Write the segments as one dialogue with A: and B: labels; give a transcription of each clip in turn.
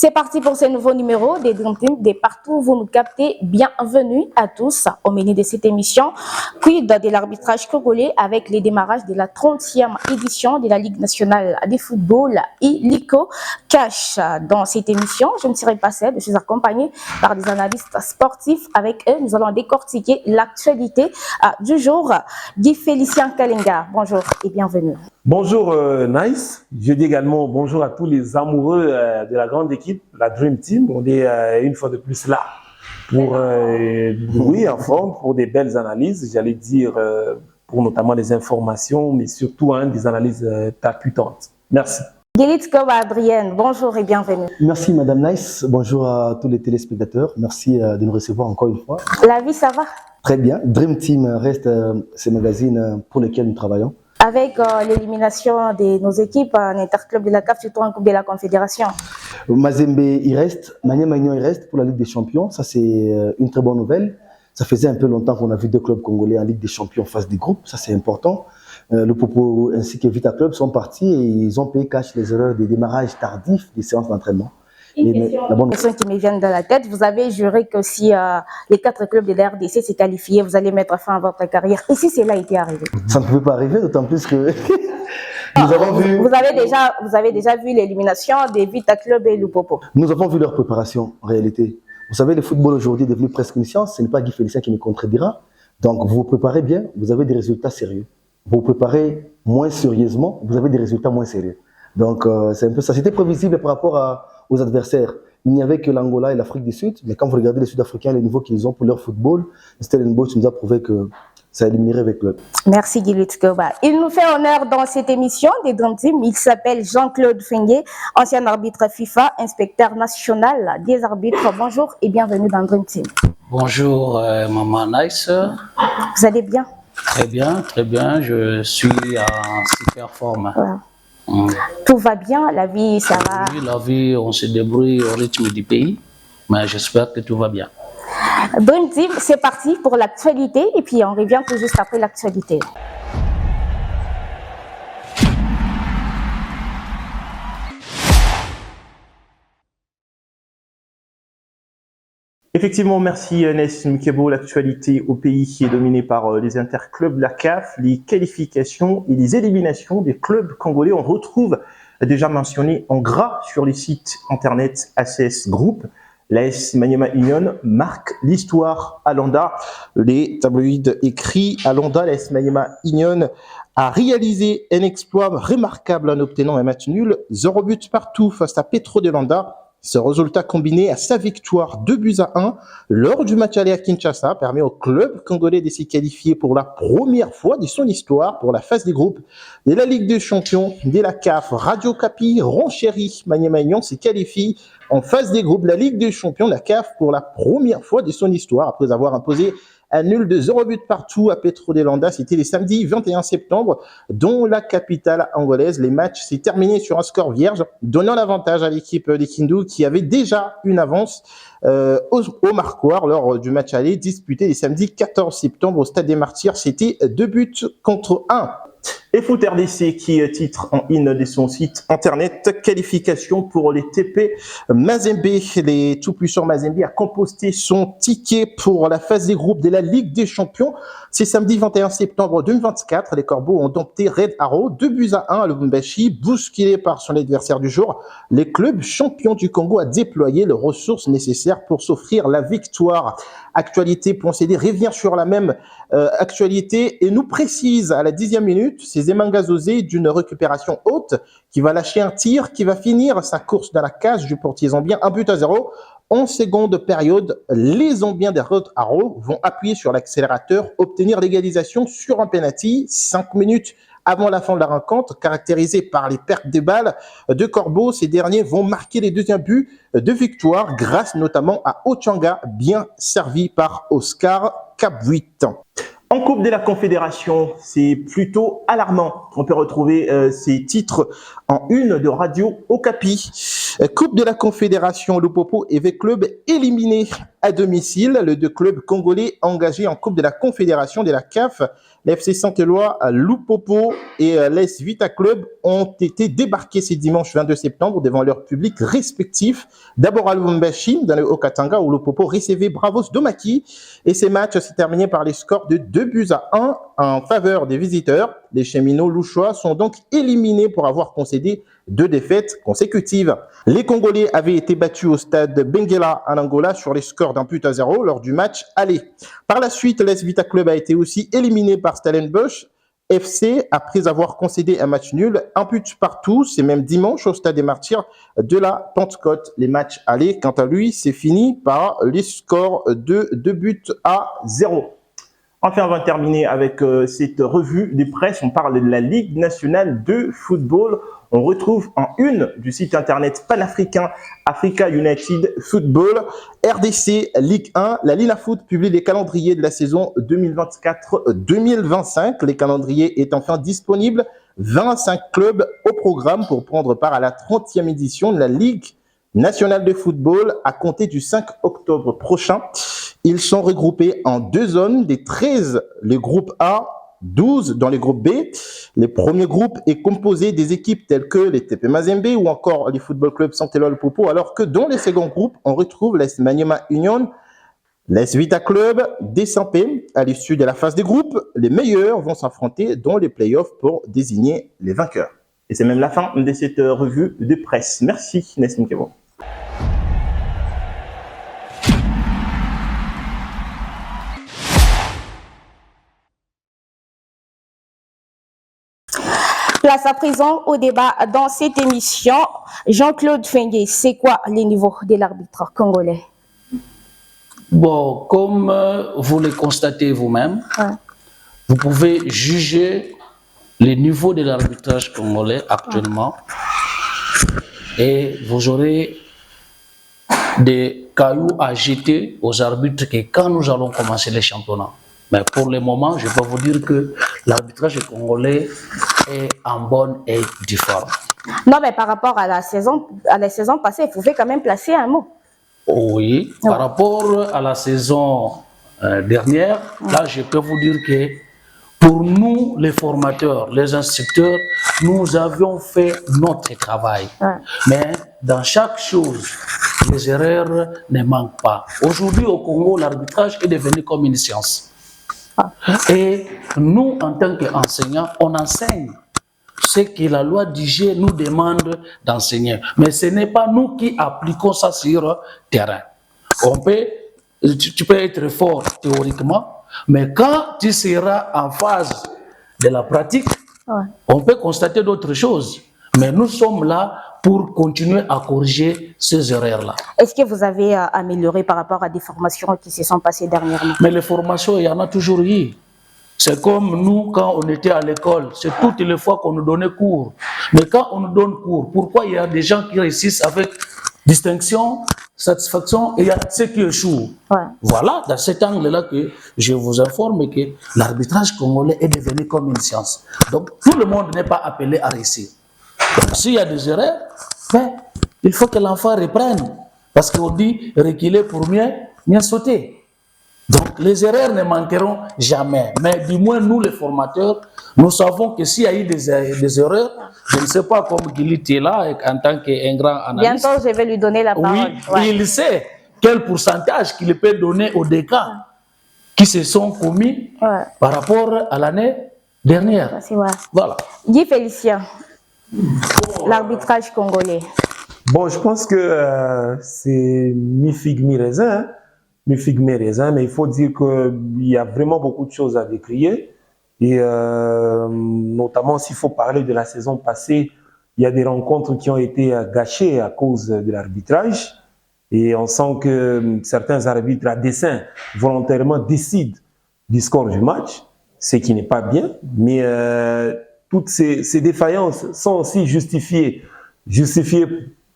A: C'est parti pour ce nouveau numéro des Dream Team de partout où vous nous captez. Bienvenue à tous au menu de cette émission. Quid de l'arbitrage congolais avec les démarrages de la 30e édition de la Ligue nationale de football ILICO Cash. Dans cette émission, je ne serai pas seule, je suis accompagnée par des analystes sportifs. Avec eux, nous allons décortiquer l'actualité du jour. Guy Félicien Kalinga, bonjour et bienvenue.
B: Bonjour Nice, je dis également bonjour à tous les amoureux de la grande équipe, la Dream Team. On est une fois de plus là pour, oui, en forme, pour des belles analyses, j'allais dire pour notamment des informations, mais surtout des analyses percutantes. Merci.
A: Guélitz Koba Adrienne, bonjour et bienvenue.
C: Merci Madame Nice, bonjour à tous les téléspectateurs, merci de nous recevoir encore une fois.
A: La vie, ça va?
C: Très bien, Dream Team reste ce magazine pour lequel nous travaillons.
A: Avec l'élimination de nos équipes en interclub de la CAF, surtout en Coupe de la Confédération.
C: Mazembe, il reste, Maniema Union, il reste pour la Ligue des Champions, ça c'est une très bonne nouvelle. Ça faisait un peu longtemps qu'on a vu deux clubs congolais en Ligue des Champions en phase des groupes, ça c'est important. Le Popo ainsi que Vita Club sont partis et ils ont payé cash les erreurs des démarrages tardifs des séances d'entraînement.
A: Une question qui me vient dans la tête, vous avez juré que si les 4 clubs de la RDC s'est qualifiés, vous allez mettre fin à votre carrière. Et si cela était arrivé?
C: Ça ne pouvait pas arriver, d'autant plus que nous avons vu...
A: Vous avez déjà vu l'élimination des Vita Club et Lupopo.
C: Nous avons vu leur préparation, en réalité. Vous savez, le football aujourd'hui est devenu presque une science. Ce n'est pas Guy Félicien qui me contredira. Donc, vous vous préparez bien, vous avez des résultats sérieux. Vous vous préparez moins sérieusement, vous avez des résultats moins sérieux. Donc, c'est un peu ça. C'était prévisible par rapport aux adversaires. Il n'y avait que l'Angola et l'Afrique du Sud. Mais quand vous regardez les Sud-Africains, les niveaux qu'ils ont pour leur football, Stellenbosch nous a prouvé que ça éliminerait avec eux.
A: Merci Guy Lutzkoba. Il nous fait honneur dans cette émission des Dream Team. Il s'appelle Jean-Claude Fenguet, ancien arbitre FIFA, inspecteur national des arbitres. Bonjour et bienvenue dans Dream Team.
D: Bonjour Maman Nice.
A: Vous allez bien?
D: Très bien, très bien. Je suis en super forme.
A: Voilà. Tout va bien, la vie, ça va?
D: Oui, la vie, on se débrouille au rythme du pays, mais j'espère que tout va bien.
A: Dream Team, c'est parti pour l'actualité et puis on revient tout juste après l'actualité.
B: Effectivement, merci Ness Mukebo. L'actualité au pays qui est dominée par les interclubs, la CAF, les qualifications et les éliminations des clubs congolais. On retrouve déjà mentionné en gras sur les sites internet ACS Group. L'AS Maniema Union marque l'histoire à Luanda. Les tabloïds écrits à Luanda, l'AS Maniema Union a réalisé un exploit remarquable en obtenant un match nul, 0 but partout face à Petro de Luanda. Ce résultat combiné à sa victoire 2-1 lors du match aller à Kinshasa permet au club congolais de s'y qualifier pour la première fois de son histoire pour la phase des groupes de la Ligue des Champions de la CAF. Radio Capi, Ronchéri, Maniema Union s'y qualifie en phase des groupes de la Ligue des Champions de la CAF pour la première fois de son histoire après avoir imposé un nul de 0 but partout à Petro de Luanda. C'était le samedi 21 septembre, dont la capitale angolaise. Les matchs s'est terminé sur un score vierge, donnant l'avantage à l'équipe des Kindu qui avait déjà une avance au marquoir lors du match aller disputé le samedi 14 septembre au Stade des Martyrs. C'était 2-1. Et Foot RDC qui titre en une de son site internet qualification pour les TP Mazembe. Les tout-puissants Mazembe a composté son ticket pour la phase des groupes de la Ligue des Champions. C'est samedi 21 septembre 2024. Les Corbeaux ont dompté Red Arrow 2-1 à Lubumbashi, bousculé par son adversaire du jour. Les clubs champions du Congo a déployé les ressources nécessaires pour s'offrir la victoire. Actualité.cd revient sur la même actualité et nous précise à la 10e minute, c'est Zemanga Zozé d'une récupération haute qui va lâcher un tir qui va finir sa course dans la cage du portier zambien, 1-0. En seconde période, les Zambiens des Red Arrow vont appuyer sur l'accélérateur, obtenir l'égalisation sur un penalty, 5 minutes avant la fin de la rencontre, caractérisée par les pertes de balles de Corbeau. Ces derniers vont marquer les deuxièmes buts de victoire grâce notamment à Ochanga, bien servi par Oscar Cabouit. En Coupe de la Confédération, c'est plutôt alarmant. On peut retrouver ces titres en une de Radio Okapi. Coupe de la Confédération, Lupopo et V-Club éliminés à domicile. Les deux clubs congolais engagés en Coupe de la Confédération de la CAF, l'FC Saint-Éloi Lupopo et l'AS Vita Club, ont été débarqués ce dimanche 22 septembre devant leur public respectif. D'abord à Lubumbashi, dans le Haut-Katanga, où Lupopo recevait Bravos Domaki. Et ces matchs s'est terminé par les scores de 2-1 en faveur des visiteurs. Les cheminots louchois sont donc éliminés pour avoir concédé 2 défaites consécutives. Les Congolais avaient été battus au stade Benguela en Angola sur les scores d'1-0 lors du match aller. Par la suite, l'AS Vita Club a été aussi éliminé par Stellenbosch FC après avoir concédé un match nul, 1-partout, c'est même dimanche au stade des Martyrs de la Pentecôte. Les matchs aller, quant à lui, c'est fini par les scores de 2-0. Enfin, on va terminer avec cette revue de presse. On parle de la Ligue nationale de football. On retrouve en une du site internet panafricain Africa United Football, RDC Ligue 1. La Lina Foot publie les calendriers de la saison 2024-2025. Les calendriers est enfin disponibles. 25 clubs au programme pour prendre part à la 30e édition de la Ligue nationale de football à compter du 5 octobre prochain. Ils sont regroupés en 2 zones, des 13, le groupe A, 12 dans le groupe B. Le premier groupe est composé des équipes telles que les TP Mazembe ou encore les football clubs Saint-Éloi Lupopo, alors que dans le second groupe, on retrouve l'AS Maniema Union, l'AS Vita Club, DSP. À l'issue de la phase des groupes, les meilleurs vont s'affronter dans les playoffs pour désigner les vainqueurs. Et c'est même la fin de cette revue de presse. Merci, Nessim Kebo.
A: Place à présent au débat dans cette émission. Jean-Claude Fengue, c'est quoi les niveaux de l'arbitre congolais?
D: Bon, comme vous le constatez vous-même, vous pouvez juger le niveau de l'arbitrage congolais actuellement et vous aurez des cailloux à jeter aux arbitres que quand nous allons commencer les championnats. Mais pour le moment, je peux vous dire que l'arbitrage congolais est en bonne et due forme.
A: Non, mais par rapport à la saison passée, il pouvait quand même placer un mot.
D: Oui, par rapport à la saison dernière, là, je peux vous dire que pour nous, les formateurs, les instructeurs, nous avions fait notre travail. Mais dans chaque chose, les erreurs ne manquent pas. Aujourd'hui, au Congo, l'arbitrage est devenu comme une science. Et nous, en tant qu'enseignants, on enseigne ce que la loi d'IG nous demande d'enseigner. Mais ce n'est pas nous qui appliquons ça sur terrain. Tu peux être fort théoriquement, mais quand tu seras en phase de la pratique, on peut constater d'autres choses. Mais nous sommes là pour continuer à corriger ces erreurs-là.
A: Est-ce que vous avez amélioré par rapport à des formations qui se sont passées dernièrement?
D: Mais les formations, il y en a toujours eu. C'est comme nous, quand on était à l'école, c'est toutes les fois qu'on nous donnait cours. Mais quand on nous donne cours, pourquoi il y a des gens qui réussissent avec distinction, satisfaction, et il y a ceux qui échouent? Voilà, dans cet angle-là que je vous informe que l'arbitrage congolais est devenu comme une science. Donc, tout le monde n'est pas appelé à réussir. Donc, s'il y a des erreurs, il faut que l'enfant reprenne. Parce qu'on dit reculer pour mieux sauter. Donc, les erreurs ne manqueront jamais. Mais du moins, nous, les formateurs, nous savons que s'il y a eu des erreurs, je ne sais pas comme Guiliti est là, en tant qu'un grand analyste.
A: Bientôt, je vais lui donner la parole.
D: Oui, il sait quel pourcentage qu'il peut donner aux deux cas qui se sont commis par rapport à l'année dernière. Voilà.
A: Guy Félicien, l'arbitrage congolais.
E: Bon, je pense que c'est mi-figue, mi-raisin. Mi-figue, mi-raisin, mais il faut dire qu'il y a vraiment beaucoup de choses à décrier. Et notamment, s'il faut parler de la saison passée, il y a des rencontres qui ont été gâchées à cause de l'arbitrage. Et on sent que certains arbitres à dessein, volontairement, décident du score du match, ce qui n'est pas bien. Mais toutes ces défaillances sont aussi justifiées. Justifiées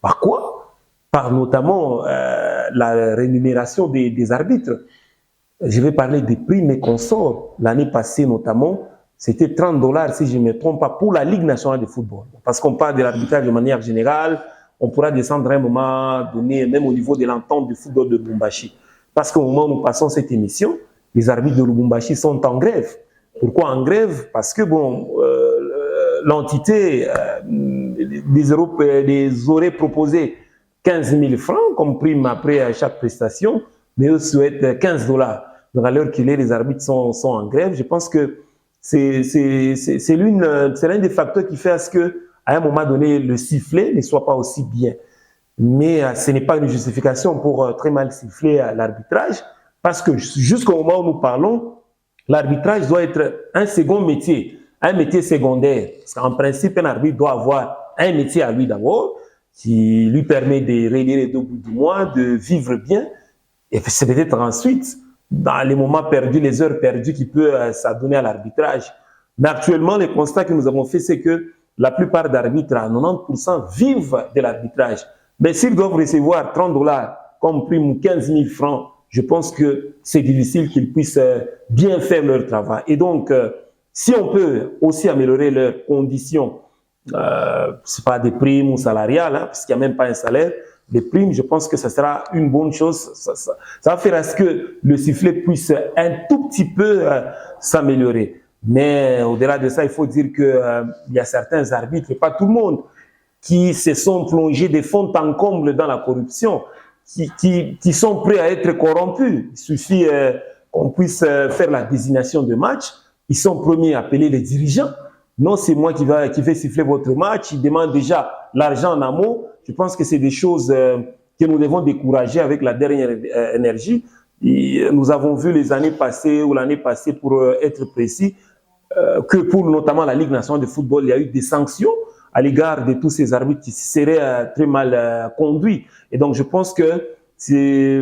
E: par quoi? Par notamment la rémunération des arbitres. Je vais parler des primes et consorts. L'année passée notamment, c'était $30, si je ne me trompe pas, pour la Ligue nationale de football. Parce qu'on parle de l'arbitrage de manière générale, on pourra descendre à un moment donné, même au niveau de l'entente du football de Lubumbashi. Parce qu'au moment où nous passons cette émission, les arbitres de Lubumbashi sont en grève. Pourquoi en grève? Parce que l'entité les aurait proposé 15 000 francs comme prime après chaque prestation, mais eux souhaitent 15 $. Donc à l'heure qu'il est, les arbitres sont en grève. Je pense que c'est l'un des facteurs qui fait à ce que, à un moment donné, le sifflet ne soit pas aussi bien. Mais ce n'est pas une justification pour très mal siffler l'arbitrage, parce que jusqu'au moment où nous parlons, l'arbitrage doit être un second métier, un métier secondaire. Parce qu'en principe, un arbitre doit avoir un métier à lui d'abord, qui lui permet de régler les 2 bouts du mois, de vivre bien, et c'est peut-être ensuite, dans les moments perdus, les heures perdues, qui peut s'adonner à l'arbitrage. Mais actuellement, le constat que nous avons fait, c'est que la plupart d'arbitres, à 90%, vivent de l'arbitrage. Mais s'ils doivent recevoir 30 $ comme prime ou 15 000 francs, je pense que c'est difficile qu'ils puissent bien faire leur travail. Et donc, si on peut aussi améliorer leurs conditions, c'est pas des primes ou salariales, hein, parce qu'il n'y a même pas un salaire, des primes, je pense que ça sera une bonne chose. Ça va faire à ce que le sifflet puisse un tout petit peu s'améliorer. Mais au-delà de ça, il faut dire qu'il y a certains arbitres, pas tout le monde, qui se sont plongés de fond en comble dans la corruption, qui sont prêts à être corrompus. Il suffit qu'on puisse faire la désignation de match. Ils sont premiers à appeler les dirigeants. Non, c'est moi qui vais siffler votre match. Ils demandent déjà l'argent en amont. Je pense que c'est des choses que nous devons décourager avec la dernière énergie. Et nous avons vu les années passées, ou l'année passée pour être précis, que pour notamment la Ligue nationale de football, il y a eu des sanctions à l'égard de tous ces arbitres qui seraient très mal conduits. Et donc, je pense que c'est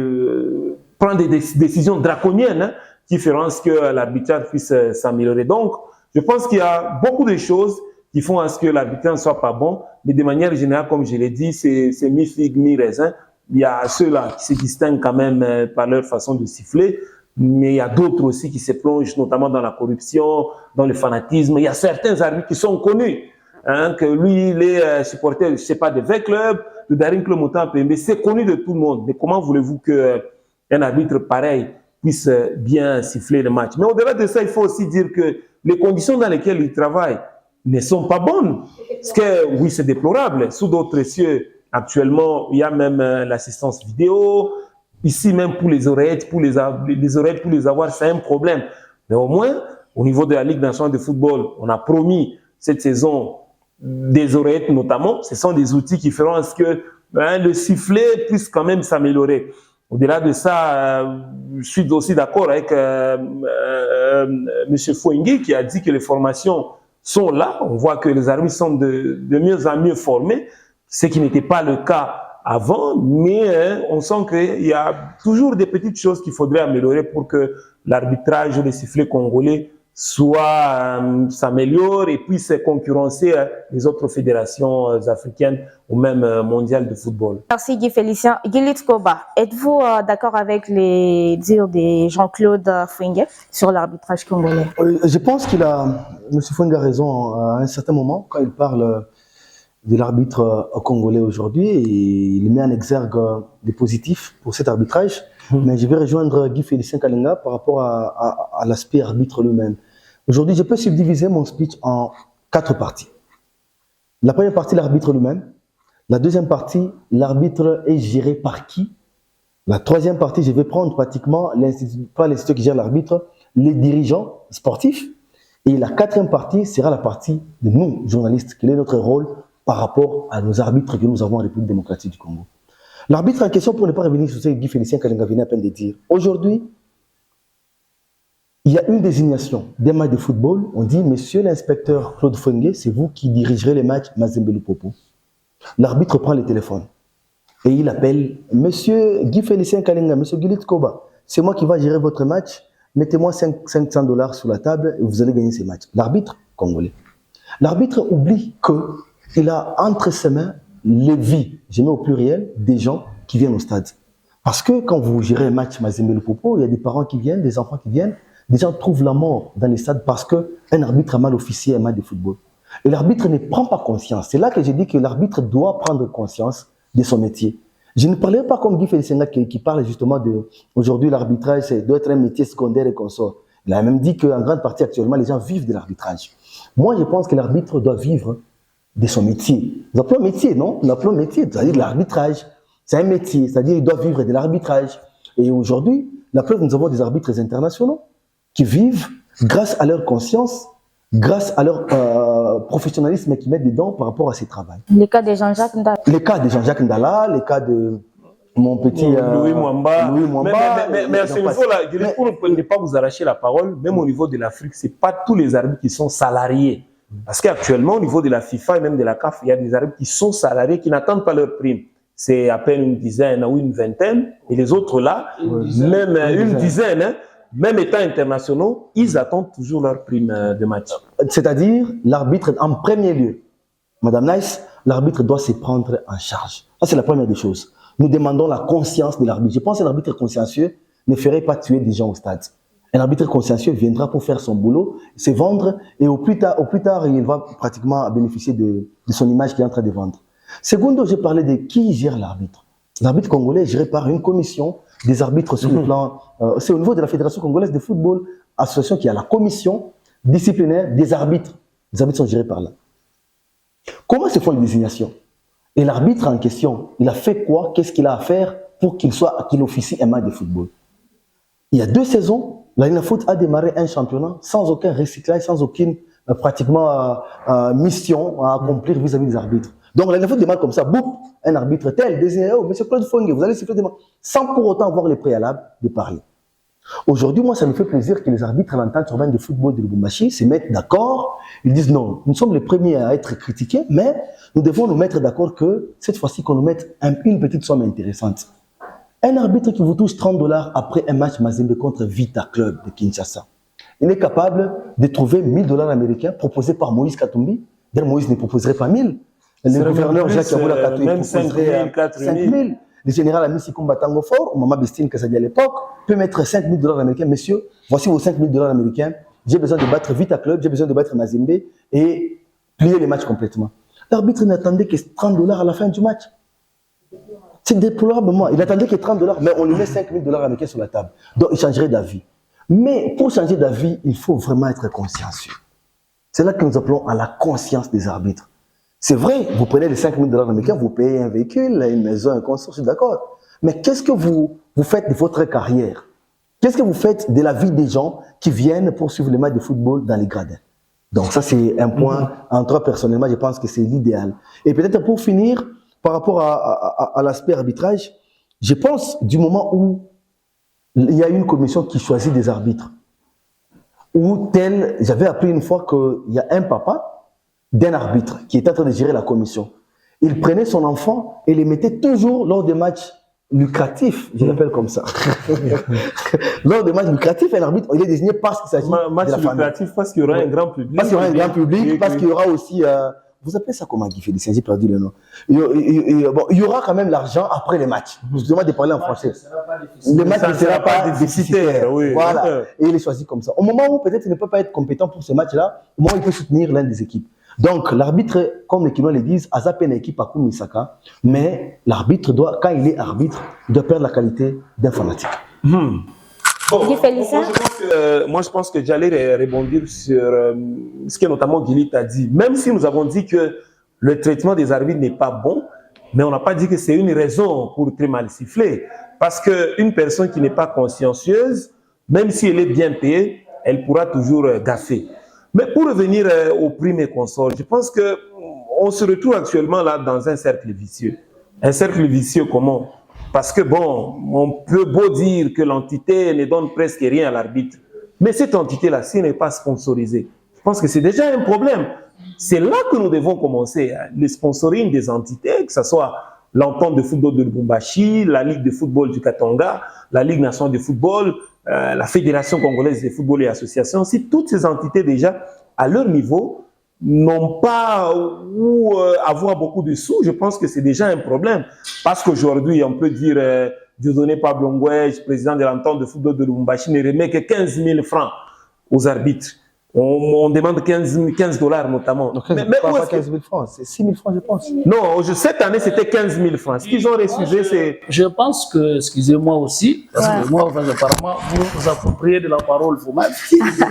E: prendre des décisions draconiennes, hein, qui feront à ce que l'arbitrage puisse s'améliorer. Donc, je pense qu'il y a beaucoup de choses qui font à ce que l'arbitrage ne soit pas bon, mais de manière générale, comme je l'ai dit, c'est mi-figue, mi-raisin. Il y a ceux-là qui se distinguent quand même par leur façon de siffler, mais il y a d'autres aussi qui se plongent notamment dans la corruption, dans le fanatisme. Il y a certains arbitres qui sont connus, hein, que lui, il est supporter, je ne sais pas, de 20 clubs, de Daring Club Montant PMB, c'est connu de tout le monde. Mais comment voulez-vous qu'un arbitre pareil puisse bien siffler le match? Mais au-delà de ça, il faut aussi dire que les conditions dans lesquelles il travaille ne sont pas bonnes. Parce que oui, c'est déplorable. Sous d'autres cieux, actuellement, il y a même l'assistance vidéo. Ici, même pour les oreillettes, pour les avoir, c'est un problème. Mais au moins, au niveau de la Ligue nationale de football, on a promis cette saison des oreillettes notamment. Ce sont des outils qui feront à ce que le sifflet puisse quand même s'améliorer. Au-delà de ça, je suis aussi d'accord avec M. Fouengue qui a dit que les formations sont là. On voit que les arbitres sont de mieux en mieux formés, ce qui n'était pas le cas avant, mais on sent qu'il y a toujours des petites choses qu'il faudrait améliorer pour que l'arbitrage des sifflets congolais s'améliore et puisse concurrencer les autres fédérations africaines ou même mondiales de football.
A: Merci Guy Félicien. Guy Litskoba, êtes-vous d'accord avec les dires de Jean-Claude Fouengue sur l'arbitrage congolais?
C: Je pense M. Fouengue a raison à un certain moment quand il parle de l'arbitre congolais aujourd'hui et il met en exergue des positifs pour cet arbitrage. Mais je vais rejoindre Guy Félicien Kalinga par rapport à l'aspect arbitre lui-même. Aujourd'hui, je peux subdiviser mon speech en 4 parties. La première partie, l'arbitre lui-même. La deuxième partie, l'arbitre est géré par qui? La troisième partie, je vais prendre pratiquement pas l'institut qui gère l'arbitre, les dirigeants sportifs. Et la quatrième partie sera la partie de nous, journalistes. Quel est notre rôle par rapport à nos arbitres que nous avons en République démocratique du Congo? L'arbitre en question, pour ne pas revenir sur ce que Guy Félicien Kalinga venait à peine de dire, aujourd'hui, il y a une désignation des matchs de football. On dit, monsieur l'inspecteur Claude Fouengue, c'est vous qui dirigerez les matchs Mazembe Lupopo. L'arbitre prend le téléphone et il appelle monsieur Guy Félicien Kalinga, monsieur Guy Litskoba, c'est moi qui va gérer votre match, mettez-moi 500 $ sur la table et vous allez gagner ces matchs. L'arbitre congolais. L'arbitre oublie qu'il a entre ses mains les vies, je mets au pluriel, des gens qui viennent au stade. Parce que quand vous gérez un match Mazembe Lupopo, il y a des parents qui viennent, des enfants qui viennent, des gens trouvent la mort dans les stades parce qu'un arbitre a mal officié un match de football. Et l'arbitre ne prend pas conscience. C'est là que j'ai dit que l'arbitre doit prendre conscience de son métier. Je ne parlerai pas comme Guy Félicien qui parle justement de aujourd'hui l'arbitrage doit être un métier secondaire et consort. Il a même dit qu'en grande partie actuellement les gens vivent de l'arbitrage. Moi je pense que l'arbitre doit vivre de son métier. Nous appelons métier, non? Nous appelons métier, c'est-à-dire l'arbitrage. C'est un métier, c'est-à-dire qu'il doit vivre de l'arbitrage. Et aujourd'hui, la preuve, nous avons des arbitres internationaux qui vivent grâce à leur conscience, grâce à leur professionnalisme qu'ils mettent dedans par rapport à ces travaux.
A: Le cas de Jean-Jacques Ndala.
C: Les cas de Jean-Jacques Ndala, les cas de mon petit
E: Louis Mwamba. Mais à ce
C: passe.
E: niveau-là, pour ne pas vous arracher la parole, même au niveau de l'Afrique, ce n'est pas tous les arbitres qui sont salariés. Parce qu'actuellement, au niveau de la FIFA et même de la CAF, il y a des arbitres qui sont salariés, qui n'attendent pas leur prime. C'est à peine une dizaine ou une vingtaine. Et les autres là, même une dizaine, hein, même étant internationaux, ils attendent toujours leur prime de match.
C: C'est-à-dire, l'arbitre, en premier lieu, Madame Nice, l'arbitre doit se prendre en charge. Ça, c'est la première des choses. Nous demandons la conscience de l'arbitre. Je pense qu'un arbitre consciencieux ne ferait pas tuer des gens au stade. Un arbitre consciencieux viendra pour faire son boulot, se vendre, et au plus tard, il va pratiquement bénéficier de son image qu'il est en train de vendre. Secondo, j'ai parlé de qui gère l'arbitre. L'arbitre congolais est géré par une commission des arbitres sur le plan... c'est au niveau de la Fédération congolaise de football, association qui a la commission disciplinaire des arbitres. Les arbitres sont gérés par là. Comment se font les désignations? Et l'arbitre en question, il a fait quoi? Qu'est-ce qu'il a à faire pour qu'il officie un match de football? Il y a 2 saisons, la Ligue Foot a démarré un championnat sans aucun recyclage, sans aucune mission à accomplir vis-à-vis des arbitres. Donc la Ligue Foot démarre comme ça, boum, un arbitre tel, désigné, oh, monsieur Claude Fongue, vous allez siffler des matchs, sans pour autant avoir les préalables de parler. Aujourd'hui, moi, ça me fait plaisir que les arbitres à l'entente urbaine de football de Lubumbashi se mettent d'accord. Ils disent non, nous sommes les premiers à être critiqués, mais nous devons nous mettre d'accord que cette fois-ci, qu'on nous mette une petite somme intéressante. Un arbitre qui vous touche $30 après un match Mazembe contre Vita Club de Kinshasa, il est capable de trouver $1000 américains proposés par Moïse Katumbi. D'ailleurs, Moïse ne proposerait pas 1000. Le gouverneur Jacques Yaboula Katou proposerait 5000. Le général Amissi Kumbatango Fort, ou Mama Bestine Kassadi à l'époque, peut mettre $5000 américains. Messieurs, voici vos $5000 américains. J'ai besoin de battre Vita Club, j'ai besoin de battre Mazembe et plier les matchs complètement. L'arbitre n'attendait que $30 à la fin du match. C'est déplorablement. Il attendait que $30, mais on lui met $5000 américains sur la table. Donc, il changerait d'avis. Mais pour changer d'avis, il faut vraiment être consciencieux. C'est là que nous appelons à la conscience des arbitres. C'est vrai, vous prenez les $5000 américains, vous payez un véhicule, une maison, un consort, je suis d'accord. Mais qu'est-ce que vous faites de votre carrière? Qu'est-ce que vous faites de la vie des gens qui viennent pour suivre les matchs de football dans les gradins? Donc ça, c'est un point, en toi, personnellement, je pense que c'est l'idéal. Et peut-être pour finir, par rapport à l'aspect arbitrage, je pense du moment où il y a une commission qui choisit des arbitres, ou tel, j'avais appris une fois qu'il y a un papa d'un arbitre qui était en train de gérer la commission. Il prenait son enfant et les mettait toujours lors des matchs lucratifs, je l'appelle comme ça. Lors des matchs lucratifs, un arbitre, il est désigné parce qu'il s'agit de la famille. Match lucratif
E: parce qu'il y aura un grand public.
C: Parce qu'il y aura un grand public, parce qu'il y aura aussi... vous appelez ça comment, Guy Félicien? J'ai perdu le nom. Il y aura quand même l'argent après les matchs. Excusez-moi de parler en français. Le match ne sera pas déficitaire.
E: Oui.
C: Voilà. Et il est choisi comme ça. Au moment où peut-être il ne peut pas être compétent pour ce match-là, au moment où il peut soutenir l'une des équipes. Donc, l'arbitre, comme les Kinois le disent, a zappé une équipe à Kumisaka, mais l'arbitre doit, quand il est arbitre, il doit perdre la qualité d'un fanatique.
E: Bon, moi, je pense que j'allais rebondir sur ce que notamment Guilit a dit. Même si nous avons dit que le traitement des arbitres n'est pas bon, mais on n'a pas dit que c'est une raison pour très mal siffler. Parce qu'une personne qui n'est pas consciencieuse, même si elle est bien payée, elle pourra toujours gaffer. Mais pour revenir aux primes et consorts, je pense qu'on se retrouve actuellement là dans un cercle vicieux. Un cercle vicieux comment? Parce que bon, on peut beau dire que l'entité ne donne presque rien à l'arbitre, mais cette entité-là, si elle n'est pas sponsorisée, je pense que c'est déjà un problème. C'est là que nous devons commencer, hein, le sponsoring des entités, que ce soit l'entente de football de Lubumbashi, la Ligue de football du Katanga, la Ligue nationale de football, la Fédération congolaise de football et associations. Si toutes ces entités déjà, à leur niveau, n'ont pas ou avoir beaucoup de sous, je pense que c'est déjà un problème. Parce qu'aujourd'hui, on peut dire Dieudonné Pablo Ngouèche, président de l'entente de football de Lubumbashi, ne remet que 15 000 francs aux arbitres. On demande 15 dollars notamment.
C: Donc,
E: Mais
C: pas 15 000 francs, c'est 6 000 francs, je pense.
E: non, cette année, c'était 15 000 francs. Ce qu'ils ont refusé, c'est...
D: Je pense que, excusez-moi aussi, parce que moi, apparemment, vous vous appropriez de la parole vous-même,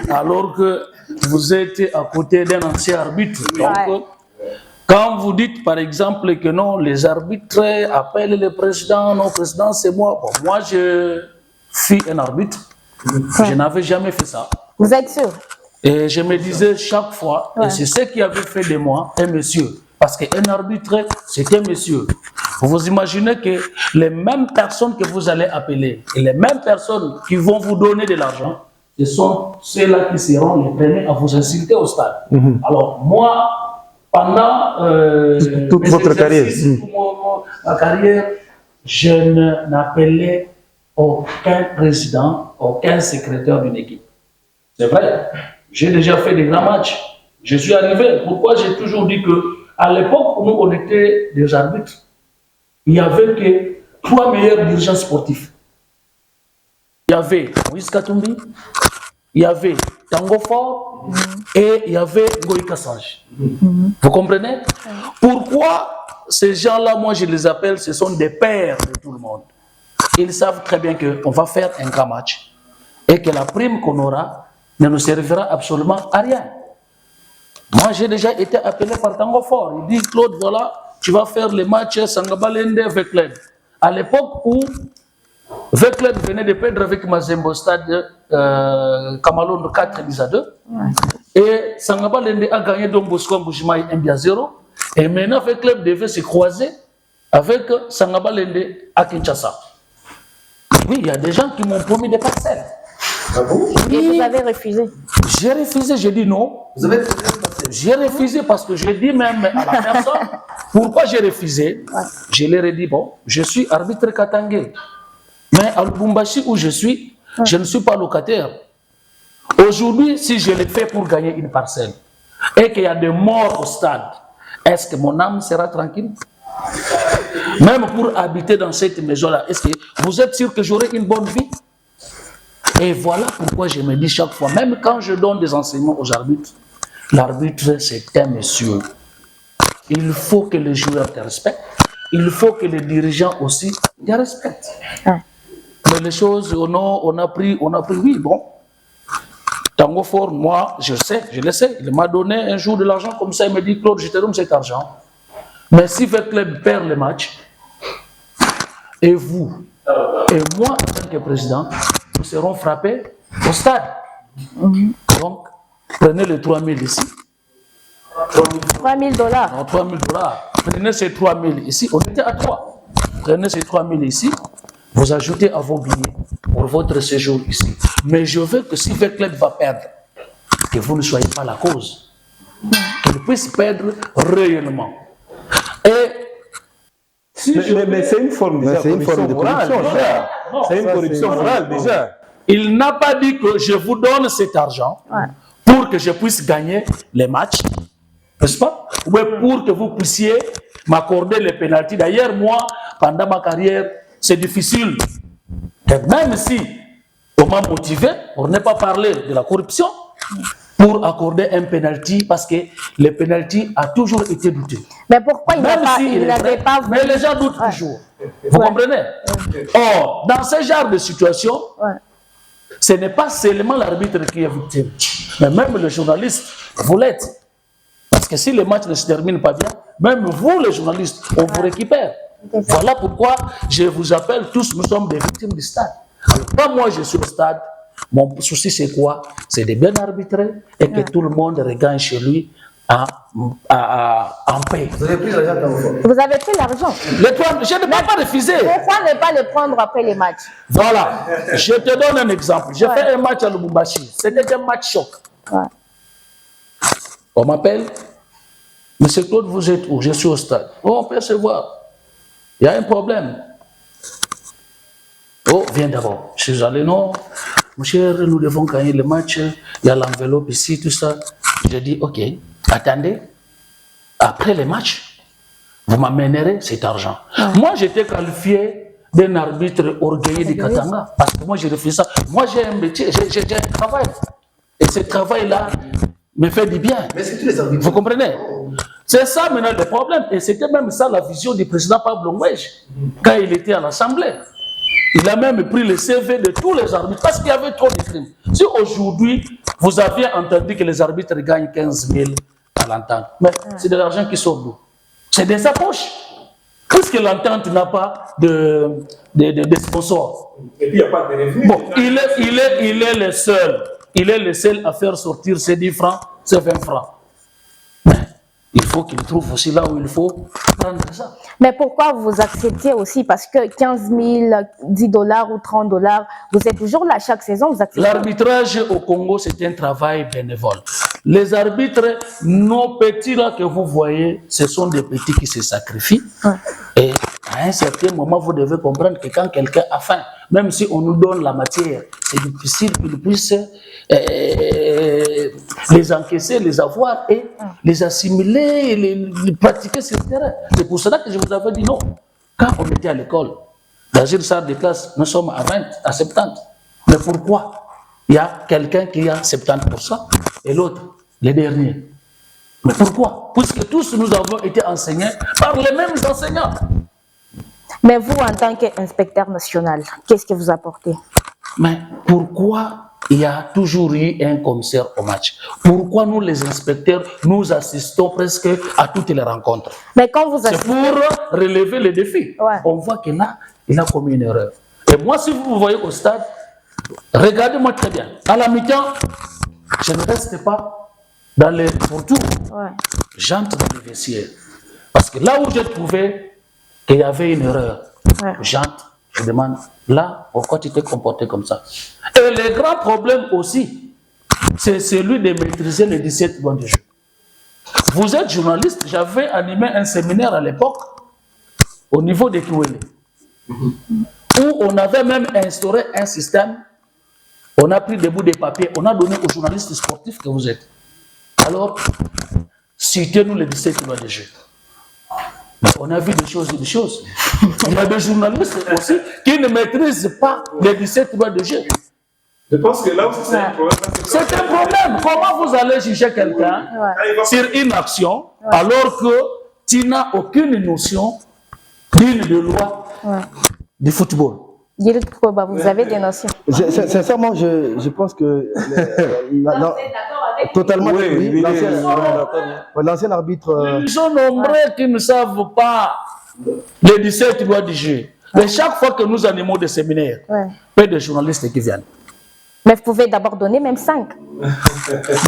D: alors que vous êtes à côté d'un ancien arbitre. Donc, quand vous dites, par exemple, que non, les arbitres appellent le président, non, président, c'est moi. Bon, moi, je suis un arbitre. Je n'avais jamais fait ça.
A: Vous êtes sûr?
D: Et je me disais chaque fois, et c'est ce qui avait fait de moi un monsieur. Parce qu'un arbitre, c'est un monsieur. Vous imaginez que les mêmes personnes que vous allez appeler et les mêmes personnes qui vont vous donner de l'argent, ce sont ceux-là qui seront les premiers à vous insulter au stade. Alors moi, pendant
E: toute votre carrière,
D: ma carrière, je n'appelais aucun président, aucun secrétaire d'une équipe. C'est vrai, j'ai déjà fait des grands matchs. Je suis arrivé. Pourquoi j'ai toujours dit que à l'époque où nous on était des arbitres, il n'y avait que 3 meilleurs dirigeants sportifs. Il y avait Moïse Katumbi, il y avait Tango Fort et il y avait Ngoï Kassange. Vous comprenez? Pourquoi ces gens-là, moi je les appelle, ce sont des pères de tout le monde. Ils savent très bien qu'on va faire un grand match et que la prime qu'on aura ne nous servira absolument à rien. Moi, j'ai déjà été appelé par Tango Fort. Il dit, Claude, voilà, tu vas faire les matchs Sangabalende-Vecled. À l'époque où Vecled venait de perdre avec Mazembe au stade Kamalon 4-2. Et Sangabalende a gagné Don Bosco Mboujimaï 1-0. Et maintenant, Vecled devait se croiser avec Sangabalende à Kinshasa. Oui, il y a des gens qui m'ont promis des parcelles.
A: Et vous avez refusé?
D: J'ai refusé, j'ai dit non. J'ai refusé parce que je dis même à la personne pourquoi j'ai refusé. Je leur ai dit, bon, je suis arbitre katangé. Mais à Lubumbashi où je suis, je ne suis pas locataire. Aujourd'hui, si je l'ai fait pour gagner une parcelle et qu'il y a des morts au stade, est-ce que mon âme sera tranquille? Même pour habiter dans cette maison-là, est-ce que vous êtes sûr que j'aurai une bonne vie? Et voilà pourquoi je me dis chaque fois, même quand je donne des enseignements aux arbitres, l'arbitre c'est un monsieur. Il faut que les joueurs te respectent, il faut que les dirigeants aussi te respectent. Mais les choses, on a pris, oui, bon. Tango Fort, moi, je le sais, il m'a donné un jour de l'argent comme ça, il me dit, Claude, je te donne cet argent. Mais si votre club perd le match, et vous, et moi, en tant que président, nous serons frappés au stade. Donc, prenez les 3 000 ici.
A: 3 000 dollars.
D: Non, 3 000 dollars. Prenez ces 3 000 ici. On était à 3. Prenez ces 3 000 ici. Vous ajoutez à vos billets pour votre séjour ici. Mais je veux que si votre club va perdre, que vous ne soyez pas la cause. Qu'il puisse perdre réellement. Et
E: mais c'est une forme de corruption morale. C'est une corruption morale déjà.
D: Il n'a pas dit que je vous donne cet argent pour que je puisse gagner les matchs, n'est-ce pas? Ou pour que vous puissiez m'accorder les pénaltys. D'ailleurs, moi, pendant ma carrière, c'est difficile. Et même si on m'a motivé pour ne pas parler de la corruption, pour accorder un penalty, parce que le penalty a toujours été douté.
A: Mais pourquoi il n'avait pas voulu?
D: Mais les gens doutent toujours. Vous comprenez? Or, dans ce genre de situation, ce n'est pas seulement l'arbitre qui est victime, mais même le journaliste, vous l'êtes. Parce que si le match ne se termine pas bien, même vous, les journalistes, on vous récupère. Voilà pourquoi je vous appelle tous, nous sommes des victimes du stade. Alors, pas moi, je suis au stade. Mon souci, c'est quoi? C'est de bien arbitrer et que tout le monde regagne chez lui en paix.
C: Vous avez pris l'argent?
A: Vous avez pris l'argent?
D: Je ne peux pas refuser.
A: Pourquoi ne pas le prendre après les matchs?
D: Voilà. Je te donne un exemple. J'ai fait un match à Lubumbashi. C'était un match choc. On m'appelle. Monsieur Claude, vous êtes où? Je suis au stade. Oh, on peut se voir. Il y a un problème. Oh, viens d'abord. Je suis allé, non. Mon cher, nous devons gagner le match. Il y a l'enveloppe ici, tout ça. J'ai dit, ok, attendez. Après le match, vous m'amènerez cet argent. Moi, j'étais qualifié d'un arbitre orgueilleux du Katanga. Parce que moi, j'ai refusé ça. Moi, j'ai un métier, j'ai un travail. Et ce travail-là, me fait du bien.
C: Mais est-ce que tous les arbitres...
D: Vous comprenez? C'est ça maintenant le problème. Et c'était même ça la vision du président Pablo Ngwesh quand il était à l'Assemblée. Il a même pris le CV de tous les arbitres parce qu'il y avait trop de crimes. Si aujourd'hui, vous aviez entendu que les arbitres gagnent 15 000 à l'entente, mais c'est de l'argent qui sort d'où? C'est de sa poche. Puisque l'entente n'a pas de sponsors.
E: Et puis, il n'y a pas de revenus.
D: Bon, il est le seul. Il est le seul à faire sortir ces 10 francs, ces 20 francs. Mais il faut qu'il trouve aussi là où il faut prendre ça.
A: Mais pourquoi vous acceptez aussi? Parce que 15 000, 10 dollars ou 30 dollars, vous êtes toujours là chaque saison, vous acceptez.
D: L'arbitrage au Congo, c'est un travail bénévole. Les arbitres, nos petits là que vous voyez, ce sont des petits qui se sacrifient. Et à un certain moment, vous devez comprendre que quand quelqu'un a faim, même si on nous donne la matière, c'est difficile qu'il puisse les encaisser, les avoir et les assimiler, les pratiquer sur le terrain. C'est pour cela que je vous avais dit non. Quand on était à l'école, dans une salle de classe, nous sommes à 20, à 70. Mais pourquoi il y a quelqu'un qui a 70% et l'autre, les derniers? Mais pourquoi? Puisque tous nous avons été enseignés par les mêmes enseignants.
A: Mais vous, en tant qu'inspecteur national, qu'est-ce que vous apportez?
D: Mais pourquoi il y a toujours eu un commissaire au match? Pourquoi nous, les inspecteurs, nous assistons presque à toutes les rencontres?
A: Mais quand vous
D: C'est
A: assistez...
D: pour relever les défis.
A: Ouais.
D: On voit que là, il a commis une erreur. Et moi, si vous me voyez au stade, regardez-moi très bien. À la mi-temps, je ne reste pas dans les pourtours.
A: Ouais.
D: J'entre dans le vestiaire. Parce que là où j'ai trouvé qu'il y avait une erreur, j'entre, je demande, là, pourquoi tu t'es comporté comme ça? Et le grand problème aussi, c'est celui de maîtriser les 17 lois du jeu. Vous êtes journaliste, j'avais animé un séminaire à l'époque, au niveau de Kiwele, où on avait même instauré un système, on a pris des bouts de papier, on a donné aux journalistes sportifs que vous êtes. Alors, citez-nous les 17 lois du jeu. Mais on a vu des choses et des choses. Il y a des journalistes aussi qui ne maîtrisent pas les 17 lois de jeu.
E: Je pense que là aussi, c'est un problème.
D: C'est un problème. Comment vous allez juger quelqu'un sur une action alors que tu n'as aucune notion d'une de loi du football?
A: Vous avez des notions.
C: Sincèrement, je pense que... totalement,
E: Oui,
C: l'ancien arbitre...
D: Ils sont nombreux qui ne savent pas les 17 lois du jeu. Mais chaque fois que nous animons des séminaires, peu de journalistes qui viennent.
A: Mais vous pouvez d'abord donner même 5.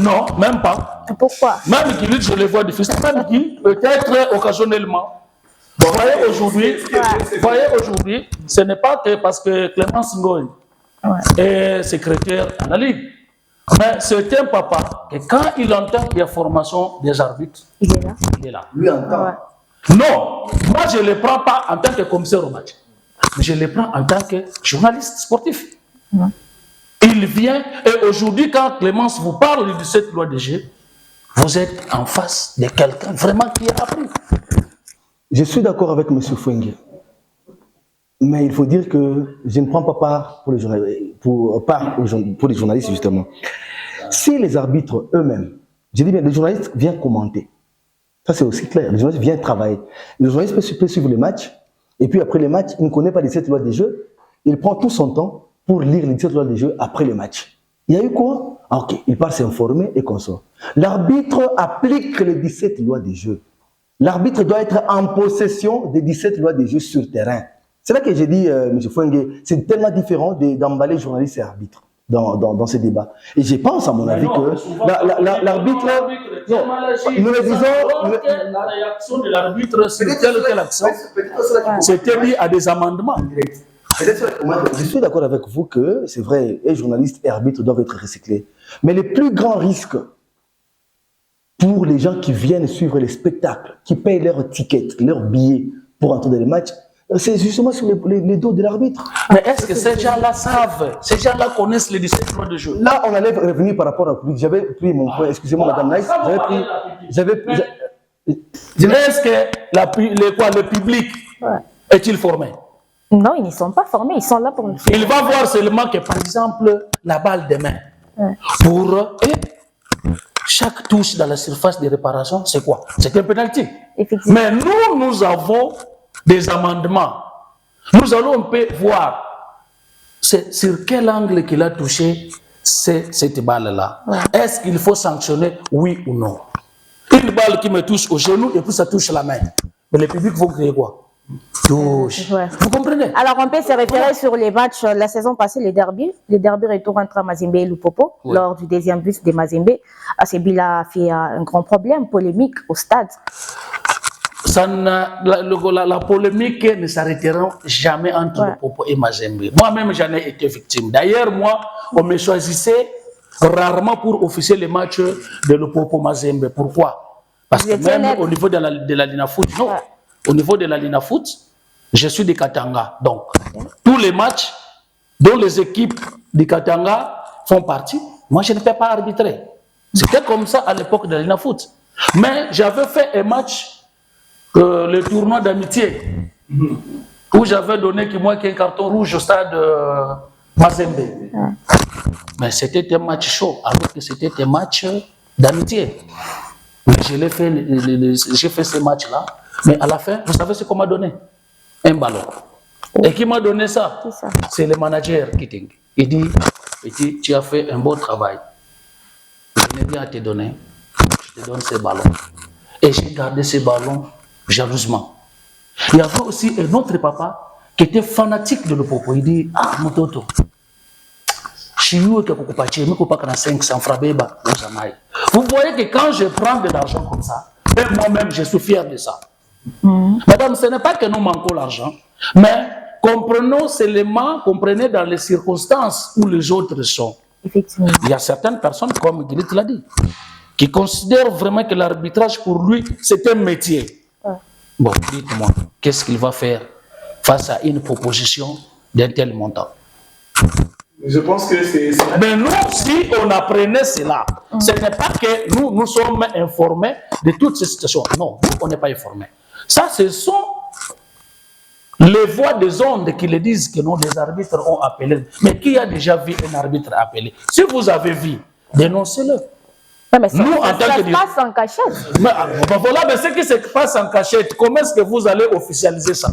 D: Non, même pas.
A: Pourquoi?
D: Même qui, je les vois difficiles, même qui, peut-être occasionnellement. Vous voyez aujourd'hui, ce n'est pas que parce que Clémence Ngoy est secrétaire à la Ligue. Mais c'est un papa que quand il entend qu'il y a formation des arbitres,
A: il est là.
D: Il est là.
C: Lui entend.
D: Non, moi je ne le prends pas en tant que commissaire au match. Mais je le prends en tant que journaliste sportif. Il vient et aujourd'hui quand Clémence vous parle de cette loi de jeu, vous êtes en face de quelqu'un vraiment qui a appris.
C: Je suis d'accord avec M. Fouengue. Mais il faut dire que je ne prends pas part pour les journalistes, justement. Si les arbitres eux-mêmes, je dis bien, les journalistes viennent commenter. Ça, c'est aussi clair. Les journalistes viennent travailler. Le journaliste peut suivre les matchs, et puis après les matchs, il ne connaît pas les 17 lois des jeux. Il prend tout son temps pour lire les 17 lois des jeux après le match. Il y a eu quoi? Ah, ok, il part s'informer et consort. L'arbitre applique les 17 lois des jeux. L'arbitre doit être en possession des 17 lois des jeux sur terrain. C'est là que j'ai dit, M. Fouengue, c'est tellement différent d'emballer journalistes et arbitres dans ce débat. Et je pense, à mon avis, que l'arbitre... Nous le disons...
D: La réaction de l'arbitre sur telle ou telle action, c'était lié à des amendements.
C: Je suis d'accord avec vous que, c'est vrai, les journalistes et arbitres doivent être recyclés. Mais le plus grand risque pour les gens qui viennent suivre les spectacles, qui payent leurs tickets, leurs billets pour entrer dans les matchs, c'est justement sur les dos de l'arbitre.
D: Mais est-ce que ces gens-là savent? Ces gens-là connaissent les 17 lois de jeu?
C: Là, on allait revenir par rapport au public. J'avais pris mon point, excusez-moi, Madame Nice.
D: Est-ce que le public est-il formé?
A: Non, ils ne sont pas formés, ils sont là pour le faire.
D: Il va voir seulement que, par exemple, la balle de main. chaque touche dans la surface de réparation, c'est quoi? C'est un penalty.
A: Effectivement.
D: Mais nous avons des amendements. Nous allons un peu voir sur quel angle qu'il a touché cette balle-là.
A: Ouais.
D: Est-ce qu'il faut sanctionner, oui ou non? Une balle qui me touche au genou et puis ça touche la main. Mais les publics vont créer quoi? Touche.
A: Ouais.
D: Vous comprenez?
A: Alors, on peut se référer sur les matchs la saison passée, les derbys retour entre Mazembe et Lupopo,
D: Oui.
A: lors du deuxième but de Mazembe. Asebila a fait un grand problème, polémique au stade.
D: La polémique ne s'arrêtera jamais entre
A: Ouais.
D: Lupopo et Mazembe. Moi-même, j'en ai été victime. D'ailleurs, moi, on me choisissait rarement pour officier les matchs de Lupopo Mazembe. Pourquoi? Parce
A: Vous
D: que
A: étiez
D: même
A: net.
D: au niveau de la Lina Foot, non.
A: Ouais.
D: Au niveau de la Lina Foot, je suis de Katanga. Donc, tous les matchs dont les équipes de Katanga font partie, moi, je ne peux pas arbitrer. C'était comme ça à l'époque de la Lina Foot. Mais j'avais fait un match, le tournoi d'amitié, où j'avais donné qu'un carton rouge au stade Mazembe. Mais c'était un match chaud, alors que c'était un match d'amitié. Mais je l'ai fait, j'ai fait ce match-là. Mais à la fin, vous savez ce qu'on m'a donné? Un ballon. Et qui m'a donné ça?
A: C'est ça.
D: C'est le manager qui dit, Petit, tu as fait un bon travail. Je n'ai bien à te donner. Je te donne ce ballon. Et j'ai gardé ce ballon jalousement. Il y avait aussi un autre papa qui était fanatique de Lupopo. Il dit, ah, mon toto, vous voyez que quand je prends de l'argent comme ça, même moi-même, je suis fier de ça. Madame, ce n'est pas que nous manquons l'argent, mais comprenons seulement, comprenez dans les circonstances où les autres sont.
A: Effectivement.
D: Il y a certaines personnes, comme Guilit l'a dit, qui considèrent vraiment que l'arbitrage pour lui, c'est un métier.
A: Ouais.
D: Bon, dites-moi, qu'est-ce qu'il va faire face à une proposition d'un tel montant?
E: Je pense que c'est...
D: Mais nous, si on apprenait cela, ce n'est pas que nous sommes informés de toutes ces situations. Non, nous, on n'est pas informés. Ça, ce sont les voix des ondes qui le disent que non, les arbitres ont appelé. Mais qui a déjà vu un arbitre appelé? Si vous avez vu, dénoncez-le.
A: Ouais, mais ça,
D: Nous, en
A: ça
D: tant que
A: se passe en cachette.
D: Mais, voilà, mais ce qui se passe en cachette, comment est-ce que vous allez officialiser ça?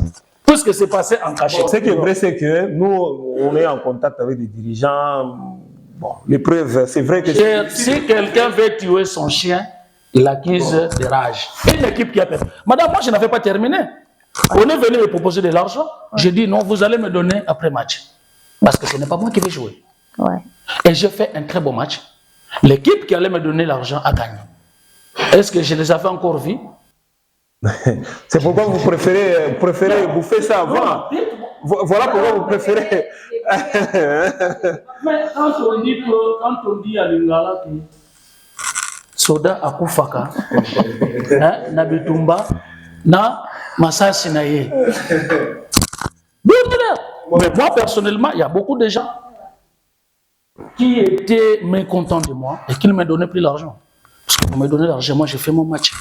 D: Tout ce qui s'est passé en cachette.
E: Ce qui est vrai, c'est que nous, on est en contact avec des dirigeants. Bon, les preuves, c'est vrai que...
D: Si quelqu'un veut tuer son chien, il accuse de rage. Une équipe qui a perdu. Madame, moi, je n'avais pas terminé. On est venu me proposer de l'argent. J'ai dit non, vous allez me donner après match. Parce que ce n'est pas moi qui vais jouer.
A: Ouais.
D: Et j'ai fait un très beau match. L'équipe qui allait me donner l'argent a gagné. Est-ce que je les avais encore vus?
E: C'est pourquoi vous préférez bouffer ça avant. Voilà pourquoi vous préférez.
D: Mais quand on dit à Lingala que Soda Akufaka, na Bitumba, na Masasi Naye. Mais moi, personnellement, il y a beaucoup de gens qui étaient mécontents de moi et qui ne me donnaient plus l'argent. Parce que pour me donner l'argent, moi, j'ai fait mon match.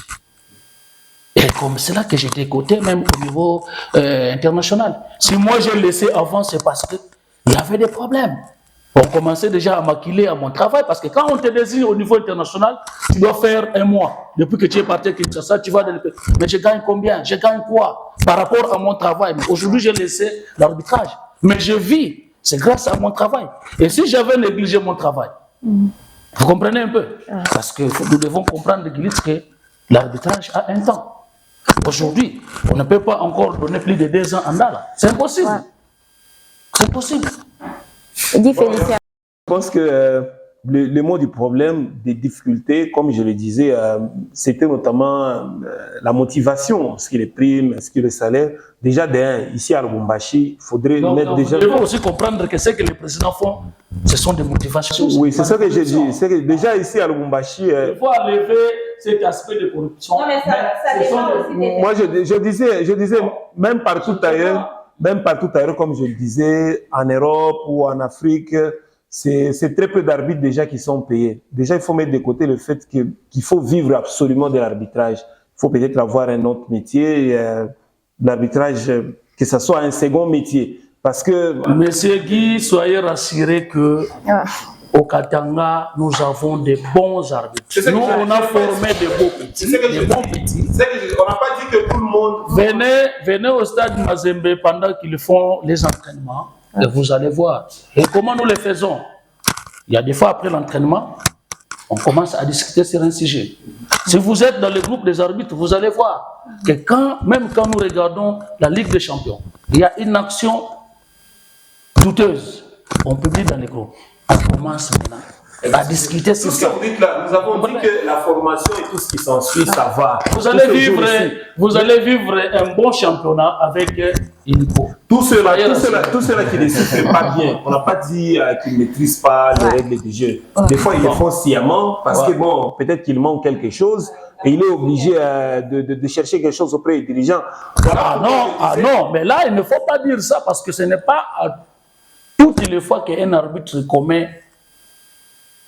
D: Et comme c'est là que j'étais écouté, même au niveau international. Si moi, j'ai laissé avant, c'est parce qu'il y avait des problèmes. On commençait déjà à maquiller à mon travail, parce que quand on te désigne au niveau international, tu dois faire un mois. Depuis que tu es parti à Kinshasa, tu vas dans le pays. Mais je gagne combien? Je gagne quoi par rapport à mon travail? Mais aujourd'hui, j'ai laissé l'arbitrage. Mais je vis, c'est grâce à mon travail. Et si j'avais négligé mon travail, vous comprenez un peu? Parce que nous devons comprendre, Guilit, que l'arbitrage a un temps. Aujourd'hui, on ne peut pas encore donner plus de 2 ans en Dala. C'est impossible.
A: Ouais.
D: C'est impossible.
A: Dis Félicien.
E: Je pense que le mot du problème, des difficultés, comme je le disais, c'était notamment la motivation, ce qui est les primes, ce qui est le salaire. Déjà, ici à Lubumbashi, il faudrait mettre déjà...
D: Il faut aussi comprendre que ce que les présidents font, ce sont des motivations.
E: Oui, c'est ça que j'ai dit. C'est que déjà ici à Lubumbashi...
D: Il faut enlever cet aspect de corruption.
A: Non, mais ça dépend aussi des...
E: Moi, je disais, même partout ailleurs, comme je le disais, en Europe ou en Afrique, c'est très peu d'arbitres déjà qui sont payés. Déjà, il faut mettre de côté le fait qu'il faut vivre absolument de l'arbitrage. Il faut peut-être avoir un autre métier, l'arbitrage, que ce soit un second métier. Parce que...
D: Monsieur Guy, soyez rassuré que au Katanga, nous avons des bons arbitres. Nous, on a formé des beaux petits. Des bons petits.
E: On n'a pas dit que tout le monde...
D: Venez au stade Mazembe pendant qu'ils font les entraînements et vous allez voir. Et comment nous les faisons? Il y a des fois après l'entraînement, on commence à discuter sur un sujet. Si vous êtes dans le groupe des arbitres, vous allez voir que même quand nous regardons la Ligue des Champions, il y a une action douteuse. On publie dans les groupes. On commence maintenant à discuter sur ça.
E: Vous dites là, nous avons dit que la formation et tout ce qui s'ensuit, ça va.
D: Vous allez vivre un bon championnat avec Illico.
E: Tout cela qui ne se fait pas bien, on n'a pas dit qu'ils ne maîtrisent pas les règles du jeu. Des fois, ils le font sciemment parce que bon, peut-être qu'il manque quelque chose et il est obligé de chercher quelque chose auprès des dirigeants.
D: Voilà, non, mais là, il ne faut pas dire ça parce que ce n'est pas à toutes les fois qu'un arbitre commet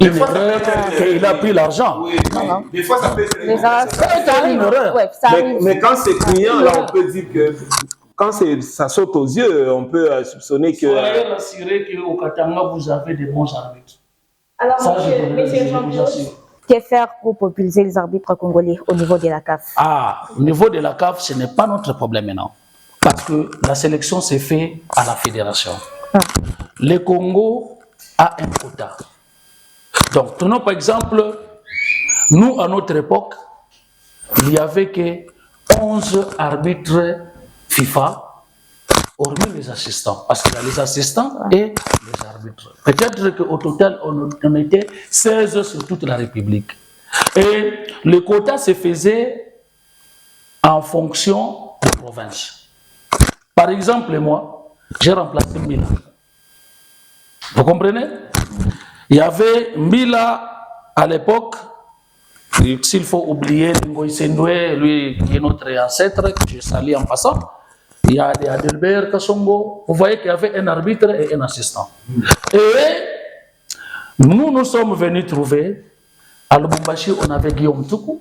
D: une erreur qu'il a pris l'argent.
E: Oui, des fois, ça peut être
D: une erreur.
E: Mais quand c'est criant, là, on peut dire que quand ça saute aux yeux, on peut soupçonner que...
D: Soyez rassurés qu'au Katanga, vous avez des bons arbitres.
A: Alors,
D: Ça,
A: monsieur Jean-Claude, que faire pour populariser les arbitres congolais au niveau de la CAF?
D: Au niveau de la CAF, ce n'est pas notre problème maintenant. Parce que la sélection s'est faite à la fédération. Le Congo a un quota. Donc, prenons par exemple, nous, à notre époque, il n'y avait que 11 arbitres FIFA, hormis les assistants. Parce qu'il y a les assistants et les arbitres. Peut-être qu'au total, on était 16 sur toute la République. Et le quota se faisait en fonction des provinces. Par exemple, moi, j'ai remplacé Mila. Vous comprenez? Il y avait Mila à l'époque, s'il faut oublier Ngoï Sendoué, lui qui est notre ancêtre, que je salue en passant. Il y a des Adelbert Kassongo. Vous voyez qu'il y avait un arbitre et un assistant. Et nous sommes venus trouver, à Lubumbashi, on avait Guillaume Toukou,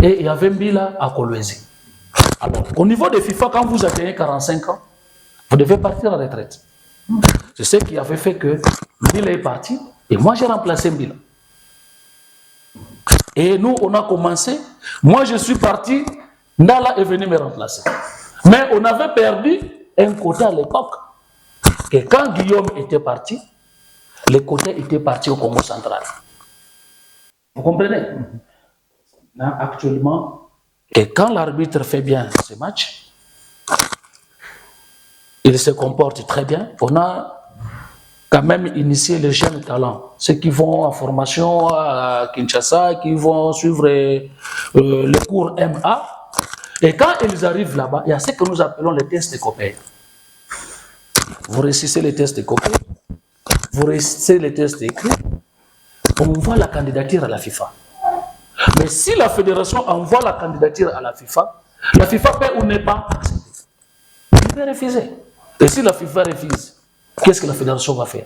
D: et il y avait Mila à Kolwezi. Alors, au niveau des FIFA, quand vous atteignez 45 ans, vous devez partir à la retraite. C'est ce qui avait fait que Mila est parti et moi j'ai remplacé Mila. Et nous, on a commencé. Moi, je suis parti. Ndala est venu me remplacer. Mais on avait perdu un quota à l'époque. Et quand Guillaume était parti, le quota était parti au Congo central. Vous comprenez? Là, actuellement, et quand l'arbitre fait bien ce match, il se comporte très bien. On a quand même initié les jeunes talents. Ceux qui vont en formation à Kinshasa, qui vont suivre le cours MA. Et quand ils arrivent là-bas, il y a ce que nous appelons les tests de Copé. Vous réussissez les tests de Copé, vous réussissez les tests écrits, on envoie la candidature à la FIFA. Mais si la fédération envoie la candidature à la FIFA peut ou n'est pas accepter. Il peut refuser. Et si la FIFA refuse, qu'est-ce que la fédération va faire?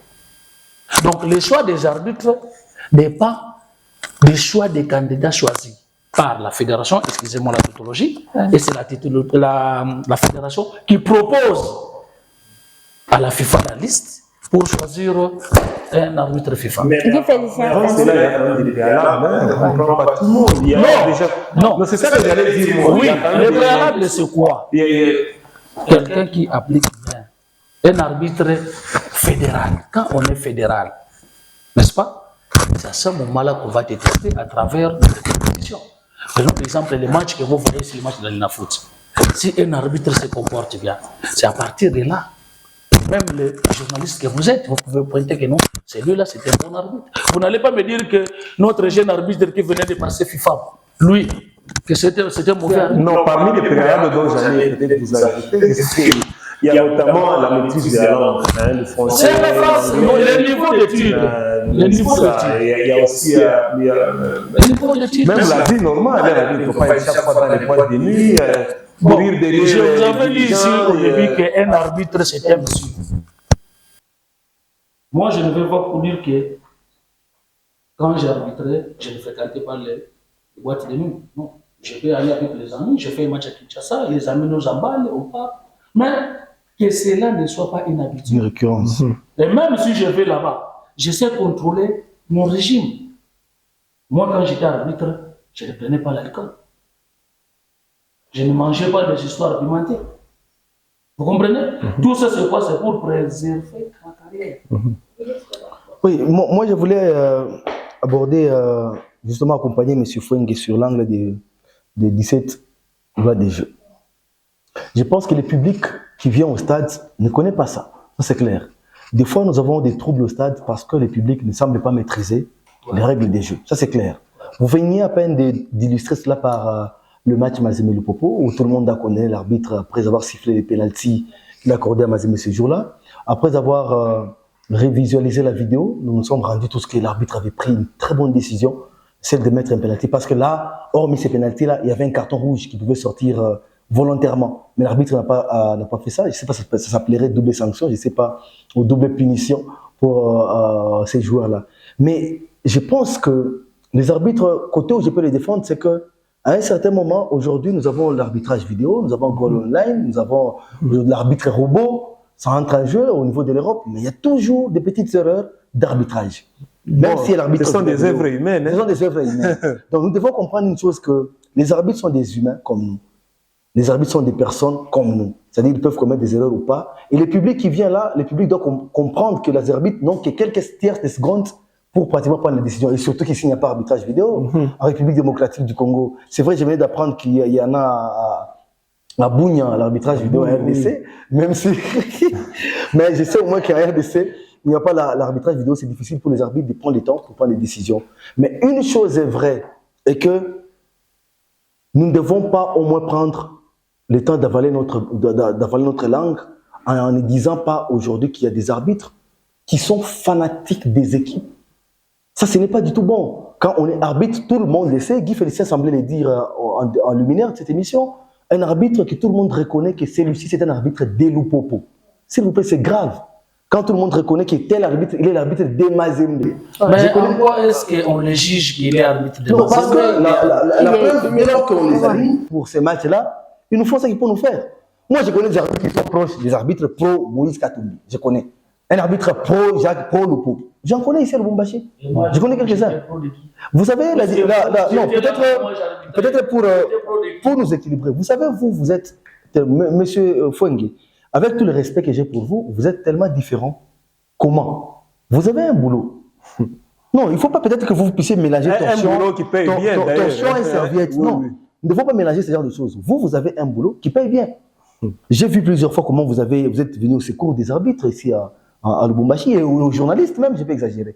D: Donc le choix des arbitres n'est pas le choix des candidats choisis par la fédération, excusez-moi la tautologie, et c'est la fédération qui propose à la FIFA la liste pour choisir un arbitre FIFA.
E: Non, c'est ça que j'allais dire.
D: Oui, le préalable, c'est quoi? Quelqu'un qui applique bien. Un arbitre fédéral. Quand on est fédéral, n'est-ce pas? C'est à ce moment-là qu'on va te tester à travers les compétitions. Prenons par exemple les matchs que vous voyez sur les matchs de l'INAFOOT. Si un arbitre se comporte bien, c'est à partir de là, même le journaliste que vous êtes, vous pouvez pointer que non, celui-là c'est un bon arbitre. Vous n'allez pas me dire que notre jeune arbitre qui venait de passer FIFA, lui, que c'était mauvais arbitre.
E: Non, parmi les préalables dont j'allais peut-être vous ajouter, il y a notamment la maîtrise de la langue, le français.
D: C'est la France, le niveau d'études. Le niveau d'études.
E: Il y a aussi
D: le niveau d'études.
E: même la vie normale, il ne faut pas aller chaque fois dans les boîtes de nuit, courir derrière.
D: Je vous avais dit ici au début qu'un arbitre c'était un monsieur. Moi, je ne veux pas vous dire que quand j'ai arbitré, je ne fréquentais pas les boîtes de nuit. Non. Je vais aller avec les amis, je fais un match à Kinshasa, les amis nous emballent au parc. Mais que cela ne soit pas une habitude.
C: Une récurrence.
D: Et même si je vais là-bas, je sais contrôler mon régime. Moi, quand j'étais arbitre, je ne prenais pas l'alcool. Je ne mangeais pas des histoires pimentées. Vous comprenez? Tout ça, c'est quoi? C'est pour préserver ma carrière.
C: Oui, moi je voulais aborder, justement accompagner M. Fouengue sur l'angle des 17 lois des jeux. Je pense que le public qui vient au stade ne connaît pas ça. Ça, c'est clair. Des fois, nous avons des troubles au stade parce que le public ne semble pas maîtriser les règles des jeux. Ça, c'est clair. Vous veniez à peine d'illustrer cela par le match Mazembe-Lupopo, où tout le monde a connu l'arbitre après avoir sifflé les pénaltys qu'il a accordé à Mazembe ce jour-là. Après avoir révisualisé la vidéo, nous nous sommes rendus tous que l'arbitre avait pris une très bonne décision, celle de mettre un pénalty. Parce que là, hormis ces pénaltys-là, il y avait un carton rouge qui pouvait sortir volontairement. Mais l'arbitre n'a pas fait ça. Je ne sais pas, ça s'appellerait double sanction, je ne sais pas, ou double punition pour ces joueurs-là. Mais je pense que les arbitres, côté où je peux les défendre, c'est que à un certain moment, aujourd'hui, nous avons l'arbitrage vidéo, nous avons Goal Online, nous avons l'arbitre robot, ça entre en jeu au niveau de l'Europe, mais il y a toujours des petites erreurs d'arbitrage. Même si l'arbitre...
E: Ce sont des œuvres humaines.
C: Ce sont des œuvres humaines. Donc nous devons comprendre une chose, que les arbitres sont des humains comme nous. Les arbitres sont des personnes comme nous. C'est-à-dire qu'ils peuvent commettre des erreurs ou pas. Et le public qui vient là, le public doit comprendre que les arbitres n'ont que quelques tiers de secondes pour pratiquement prendre la décision. Et surtout qu'ici, il n'y a pas arbitrage vidéo. En République démocratique du Congo, c'est vrai, je venais d'apprendre qu'il y en a à Bougna, l'arbitrage vidéo à RDC, même si... Mais je sais au moins qu'à RDC, il n'y a pas l'arbitrage vidéo, c'est difficile pour les arbitres de prendre le temps pour prendre les décisions. Mais une chose est vraie, et que nous ne devons pas au moins prendre le temps d'avaler notre langue en ne disant pas aujourd'hui qu'il y a des arbitres qui sont fanatiques des équipes. Ça, ce n'est pas du tout bon. Quand on est arbitre, tout le monde le sait. Guy Félicien semblait le dire en luminaire de cette émission. Un arbitre que tout le monde reconnaît que celui-ci, c'est un arbitre d'Elupopo. S'il vous plaît, c'est grave. Quand tout le monde reconnaît que tel arbitre, il est l'arbitre de Mazembe.
D: Mais en quoi est-ce qu'on le juge qu'il est arbitre de Mazembe?
C: Non, parce que la preuve, dès lors qu'on les a mis pour ces matchs-là, ils nous font ça qu'ils peuvent nous faire. Moi, je connais des arbitres qui sont proches des arbitres pro Moïse Katumbi. Je connais. Un arbitre pro Jacques Pro Lupo. J'en connais ici à Lubumbashi. Je connais quelques-uns. Vous savez, non, peut-être pour nous équilibrer. Vous savez, vous êtes, monsieur Fouengue, avec tout le respect que j'ai pour vous, vous êtes tellement différent. Comment? Vous avez un boulot. Non, il ne faut pas peut-être que vous puissiez mélanger torsion,
E: un boulot qui paye bien,
C: torsion et serviette.
E: Oui,
C: non,
E: oui.
C: il ne faut pas mélanger ce genre de choses. Vous avez un boulot qui paye bien. J'ai vu plusieurs fois comment vous êtes venu au secours des arbitres ici à Lubumbashi et aux journalistes même, je vais exagérer.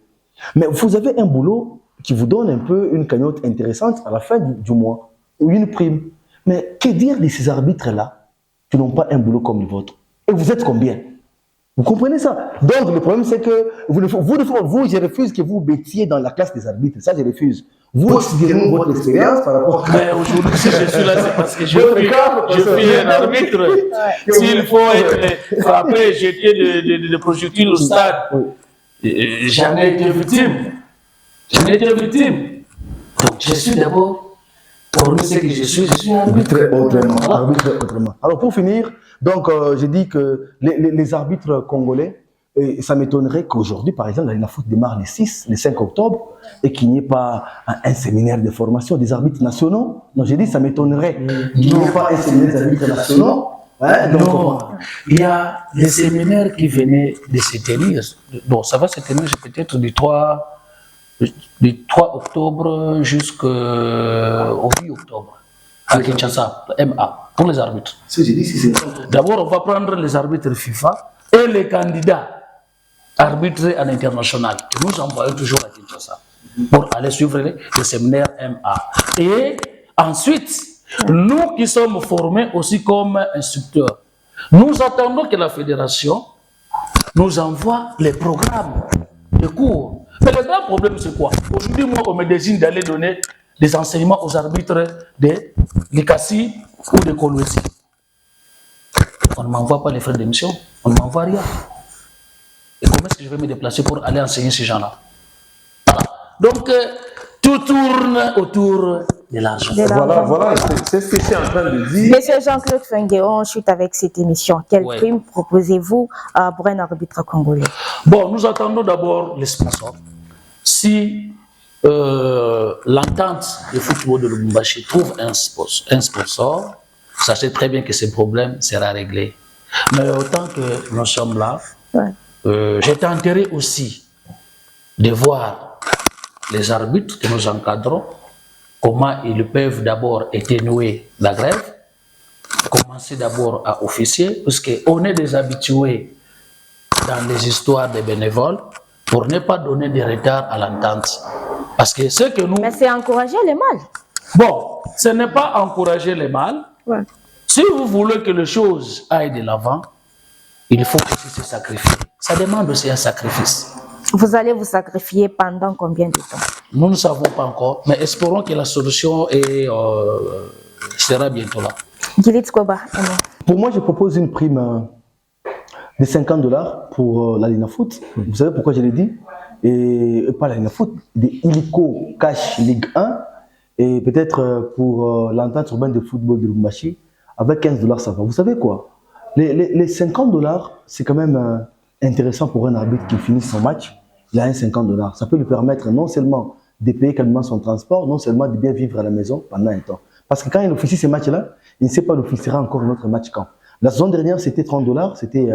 C: Mais vous avez un boulot qui vous donne un peu une cagnotte intéressante à la fin du mois, ou une prime. Mais que dire de ces arbitres-là qui n'ont pas un boulot comme le vôtre? Et vous êtes combien? Vous comprenez ça? Donc le problème c'est que vous, je refuse que vous mettiez dans la classe des arbitres. Ça, je refuse. Vous considérez votre expérience par rapport à...
D: Mais aujourd'hui, si je suis là, c'est parce que je suis un arbitre. S'il faut être frappé, jeter de projectiles au stade, j'en ai été victime. J'en ai été victime. Donc je suis d'abord, pour ce que je suis un arbitre.
C: Autrement. Alors pour finir, donc j'ai dit que les arbitres congolais, et ça m'étonnerait qu'aujourd'hui, par exemple, la foot démarre le 6, le 5 octobre, et qu'il n'y ait pas un séminaire de formation des arbitres nationaux. Non, j'ai dit, ça m'étonnerait qu'il n'y ait pas un séminaire des arbitres nationaux.
D: Hein, donc, non, il y a des séminaires qui venaient de se tenir. Bon, ça va se tenir peut-être du 3 octobre jusqu'au 8 octobre, à Kinshasa, MA, pour les arbitres. D'abord, on va prendre les arbitres FIFA et les candidats arbitrés à l'international, que nous envoyons toujours à Kinshasa, pour aller suivre le séminaire MA. Et ensuite, nous qui sommes formés aussi comme instructeurs, nous attendons que la fédération nous envoie les programmes de cours. Mais le grand problème, c'est quoi? Aujourd'hui, moi, on me désigne d'aller donner des enseignements aux arbitres de l'ICASI ou de Kolwezi. On ne m'envoie pas les frais d'émission, on ne m'envoie rien. Et comment est-ce que je vais me déplacer pour aller enseigner ces gens-là? Voilà. Donc, Tout tourne autour de l'argent.
E: Voilà, c'est ce que je suis en train de dire.
A: Monsieur Jean-Claude Fengue, on chute avec cette émission. Quel prime proposez-vous pour un arbitre congolais?
D: Bon, nous attendons d'abord les sponsors. Si l'entente de football de Lubumbashi trouve un sponsor, sachez très bien que ce problème sera réglé. Mais autant que nous sommes là, j'étais intéressé aussi de voir les arbitres que nous encadrons, comment ils peuvent d'abord atténuer la grève, commencer d'abord à officier, parce qu'on est des habitués dans les histoires des bénévoles, pour ne pas donner de retard à l'entente. Parce que ce que nous...
A: Mais c'est encourager les mal.
D: Bon, ce n'est pas encourager les mal. Si vous voulez que les choses aillent de l'avant, il faut aussi se sacrifier. Ça demande aussi un sacrifice.
A: Vous allez vous sacrifier pendant combien de temps?
D: Nous ne savons pas encore, mais espérons que la solution sera bientôt là.
C: Pour moi, je propose une prime de $50 pour la Ligue Foot. Vous savez pourquoi je l'ai dit? Et pas la Ligue Foot, des Illico Cash Ligue 1 et peut-être pour l'entente urbaine de football de Lubumbashi avec $15 ça va. Vous savez quoi? Les $50, c'est quand même intéressant pour un arbitre qui finit son match. Il a un $50. Ça peut lui permettre non seulement de payer calmement son transport, non seulement de bien vivre à la maison pendant un temps. Parce que quand il officie ces matchs-là, il ne sait pas l'officiera encore un autre match quand. La saison dernière, c'était $30, c'était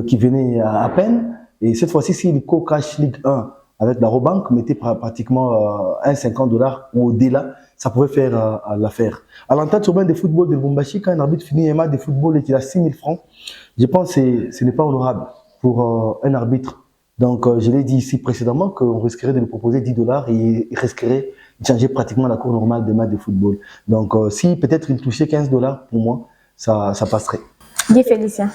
C: qui venait à peine. Et cette fois-ci, si l'ICO Cash Ligue 1 avec la Robank mettait pratiquement un $50 ou au-delà, ça pourrait faire l'affaire. À l'entente urbaine de football de Lubumbashi, quand un arbitre finit un match de football et qu'il a 6 000 francs, je pense que ce n'est pas honorable pour un arbitre. Donc, je l'ai dit ici précédemment qu'on risquerait de lui proposer $10 et il risquerait de changer pratiquement la cour normale des matchs de football. Donc, si peut-être il touchait $15 pour moi, ça passerait.
A: Guy Félicien.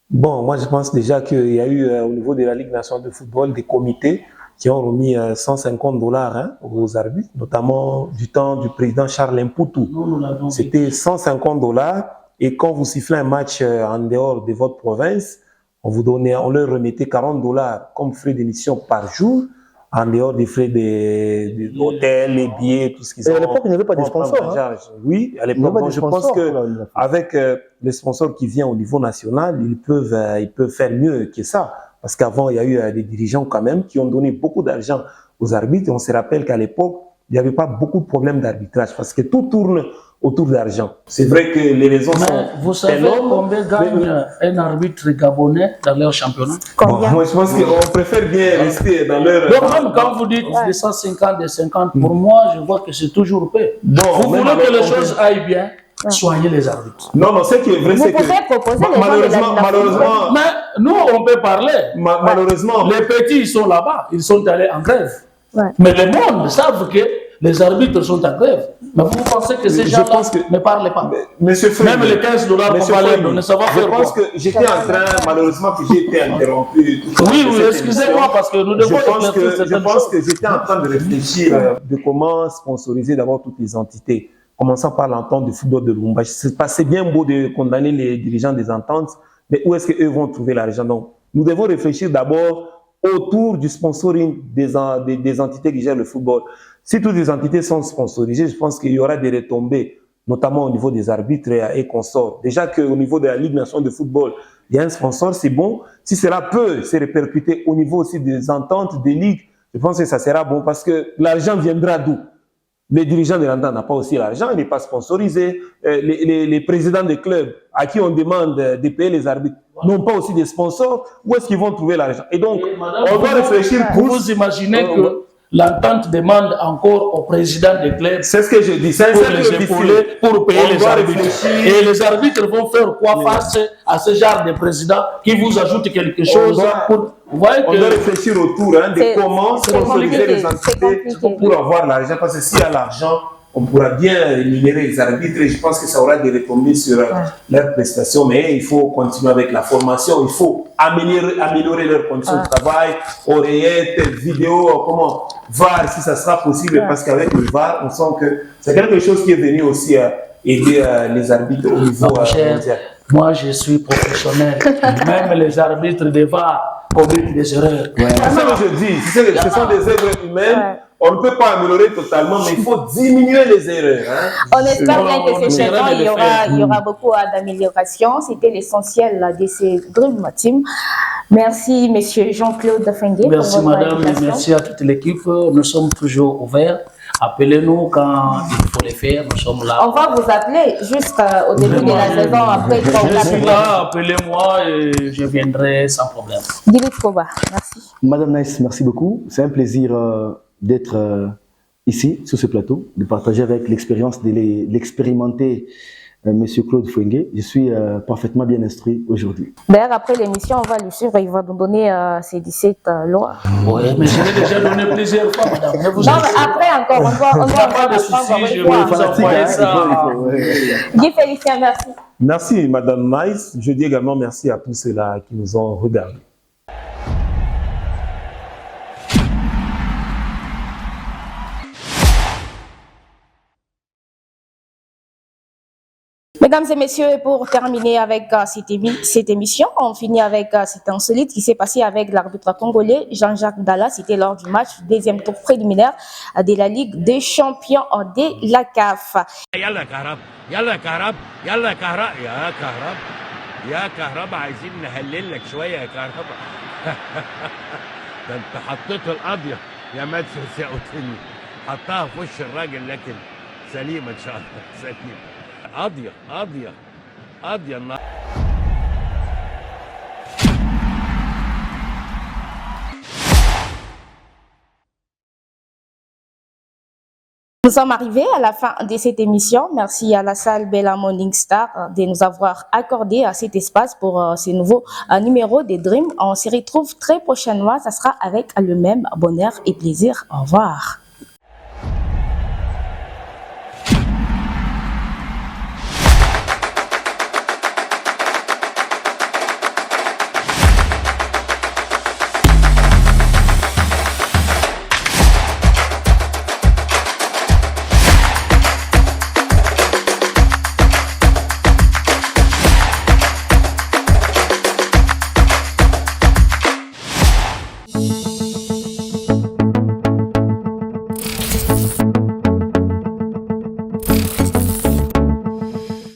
E: Bon, moi je pense déjà qu'il y a eu au niveau de la Ligue nationale de football des comités qui ont remis $150 aux arbitres, notamment du temps du président Charles Mputu. C'était $150 et quand vous sifflez un match en dehors de votre province, on leur remettait $40 comme frais d'émission par jour, en dehors des frais d'hôtel, les billets, tout ce qu'ils ont.
C: À l'époque, il n'y avait pas de sponsors.
E: Oui, à l'époque, je pense qu'avec les sponsors qui viennent au niveau national, ils peuvent faire mieux que ça. Parce qu'avant, il y a eu des dirigeants quand même qui ont donné beaucoup d'argent aux arbitres. Et on se rappelle qu'à l'époque, il n'y avait pas beaucoup de problèmes d'arbitrage parce que tout tourne autour d'argent. C'est vrai que les raisons sont
D: vous savez combien gagne un arbitre gabonais dans leur championnat?
E: Bon, moi, je pense qu'on préfère bien rester dans leur...
D: Donc même quand vous dites des 150, des 50, pour moi, je vois que c'est toujours paix.
E: Bon,
D: vous voulez que les choses aillent bien, soignez les arbitres.
E: Non, ce qui est vrai, c'est que...
A: Vous pouvez proposer
E: malheureusement...
D: Mais nous, on peut parler.
E: Malheureusement...
D: Les petits, ils sont là-bas, ils sont allés en grève. Mais le monde savent que les arbitres sont en grève. Mais vous pensez que ces gens-là ne parlent pas?
E: Monsieur Frey,
D: même les $15 qu'on va leur donner, ça va faire quoi?
E: Je pense que j'étais en train, malheureusement, que j'ai été interrompu.
D: Oui, excusez-moi, parce que nous devons...
E: Je pense que j'étais en train de réfléchir de comment sponsoriser d'abord toutes les entités. Commençant par l'entente de football de Lubumbashi. C'est bien beau de condamner les dirigeants des ententes, mais où est-ce qu'eux vont trouver l'argent? Donc, nous devons réfléchir d'abord autour du sponsoring des entités qui gèrent le football. Si toutes les entités sont sponsorisées, je pense qu'il y aura des retombées, notamment au niveau des arbitres et consorts. Déjà qu'au niveau de la Ligue nationale de football, il y a un sponsor, c'est bon. Si cela peut se répercuter au niveau aussi des ententes, des ligues, je pense que ça sera bon parce que l'argent viendra d'où? Les dirigeants de l'entente n'ont pas aussi l'argent, il n'est pas sponsorisé. Les présidents des clubs à qui on demande de payer les arbitres n'ont pas aussi des sponsors. Où est-ce qu'ils vont trouver l'argent? Et donc, on doit réfléchir pour...
D: Vous imaginez que l'entente demande encore au président des clubs...
E: C'est ce que je dis.
D: Pour payer les arbitres. Et les arbitres vont faire quoi face à ce genre de président qui vous ajoute quelque chose
E: on doit réfléchir autour de comment sponsoriser les entités pour avoir l'argent. Parce que s'il y a l'argent, on pourra bien rémunérer les arbitres et je pense que ça aura des retombées sur leurs prestations. Mais il faut continuer avec la formation, il faut améliorer leurs conditions de travail, oreillettes, vidéos, VAR si ça sera possible. Parce qu'avec le VAR, on sent que c'est quelque chose qui est venu aussi aider les arbitres au niveau mondial.
D: Moi, je suis professionnel. Même les arbitres de VAR commettent des erreurs.
E: C'est ce que je dis. Ce sont des œuvres humaines. on ne peut pas améliorer totalement, mais il faut diminuer les erreurs. Hein.
A: On espère bien que
D: on
A: ces
D: essaiera
A: saisons,
D: de le faire.
A: il y aura beaucoup d'améliorations. C'était l'essentiel de ces Dream Team. Merci, monsieur Jean-Claude Fengue.
D: Merci, madame, et merci à toute l'équipe. Nous sommes toujours ouverts. Appelez-nous quand il faut les faire. Nous sommes là.
A: On va vous appeler juste au début de la saison, après quand vous
D: Je suis
A: l'appelez.
D: là, appelez-moi et je viendrai sans problème.
A: Dilip Koba, merci.
C: Madame Nice, merci beaucoup. C'est un plaisir d'être ici, sur ce plateau, de partager avec l'expérience de l'expérimenté Monsieur Claude Fouengue. Je suis parfaitement bien instruit aujourd'hui.
A: D'ailleurs, après l'émission, on va le suivre. Il va nous donner ses 17 lois.
D: Oui, mais je l'ai déjà donné plusieurs fois, madame. Ne vous
A: Non,
D: inquiétez
A: mais après encore, on doit
D: pas de soucis, je vais vous envoyer ça.
A: Guy Félicien, merci.
E: Merci, Madame Nice. Je dis également merci à tous ceux-là qui nous ont regardés.
A: Mesdames et messieurs, pour terminer avec cette émission, on finit avec cet insolite qui s'est passé avec l'arbitre congolais Jean-Jacques Dalla. C'était lors du match deuxième tour préliminaire de la Ligue des champions de la CAF.
F: يلا كهرب يلا كهرب يلا كهرب يا كهرب يا كهرب عايزين نهلل لك شويه يا كهرب ده انت حطيته القاضيه يا مدسوس يا اوتيلي حطها في وش الراجل لكن سليمه ان شاء الله سليمه قاضيه قاضيه قاضيه النهارده.
A: Nous sommes arrivés à la fin de cette émission. Merci à la salle Bella Morning Star de nous avoir accordé cet espace pour ce nouveau numéro des Dream. On se retrouve très prochainement. Ça sera avec le même bonheur et plaisir. Au revoir.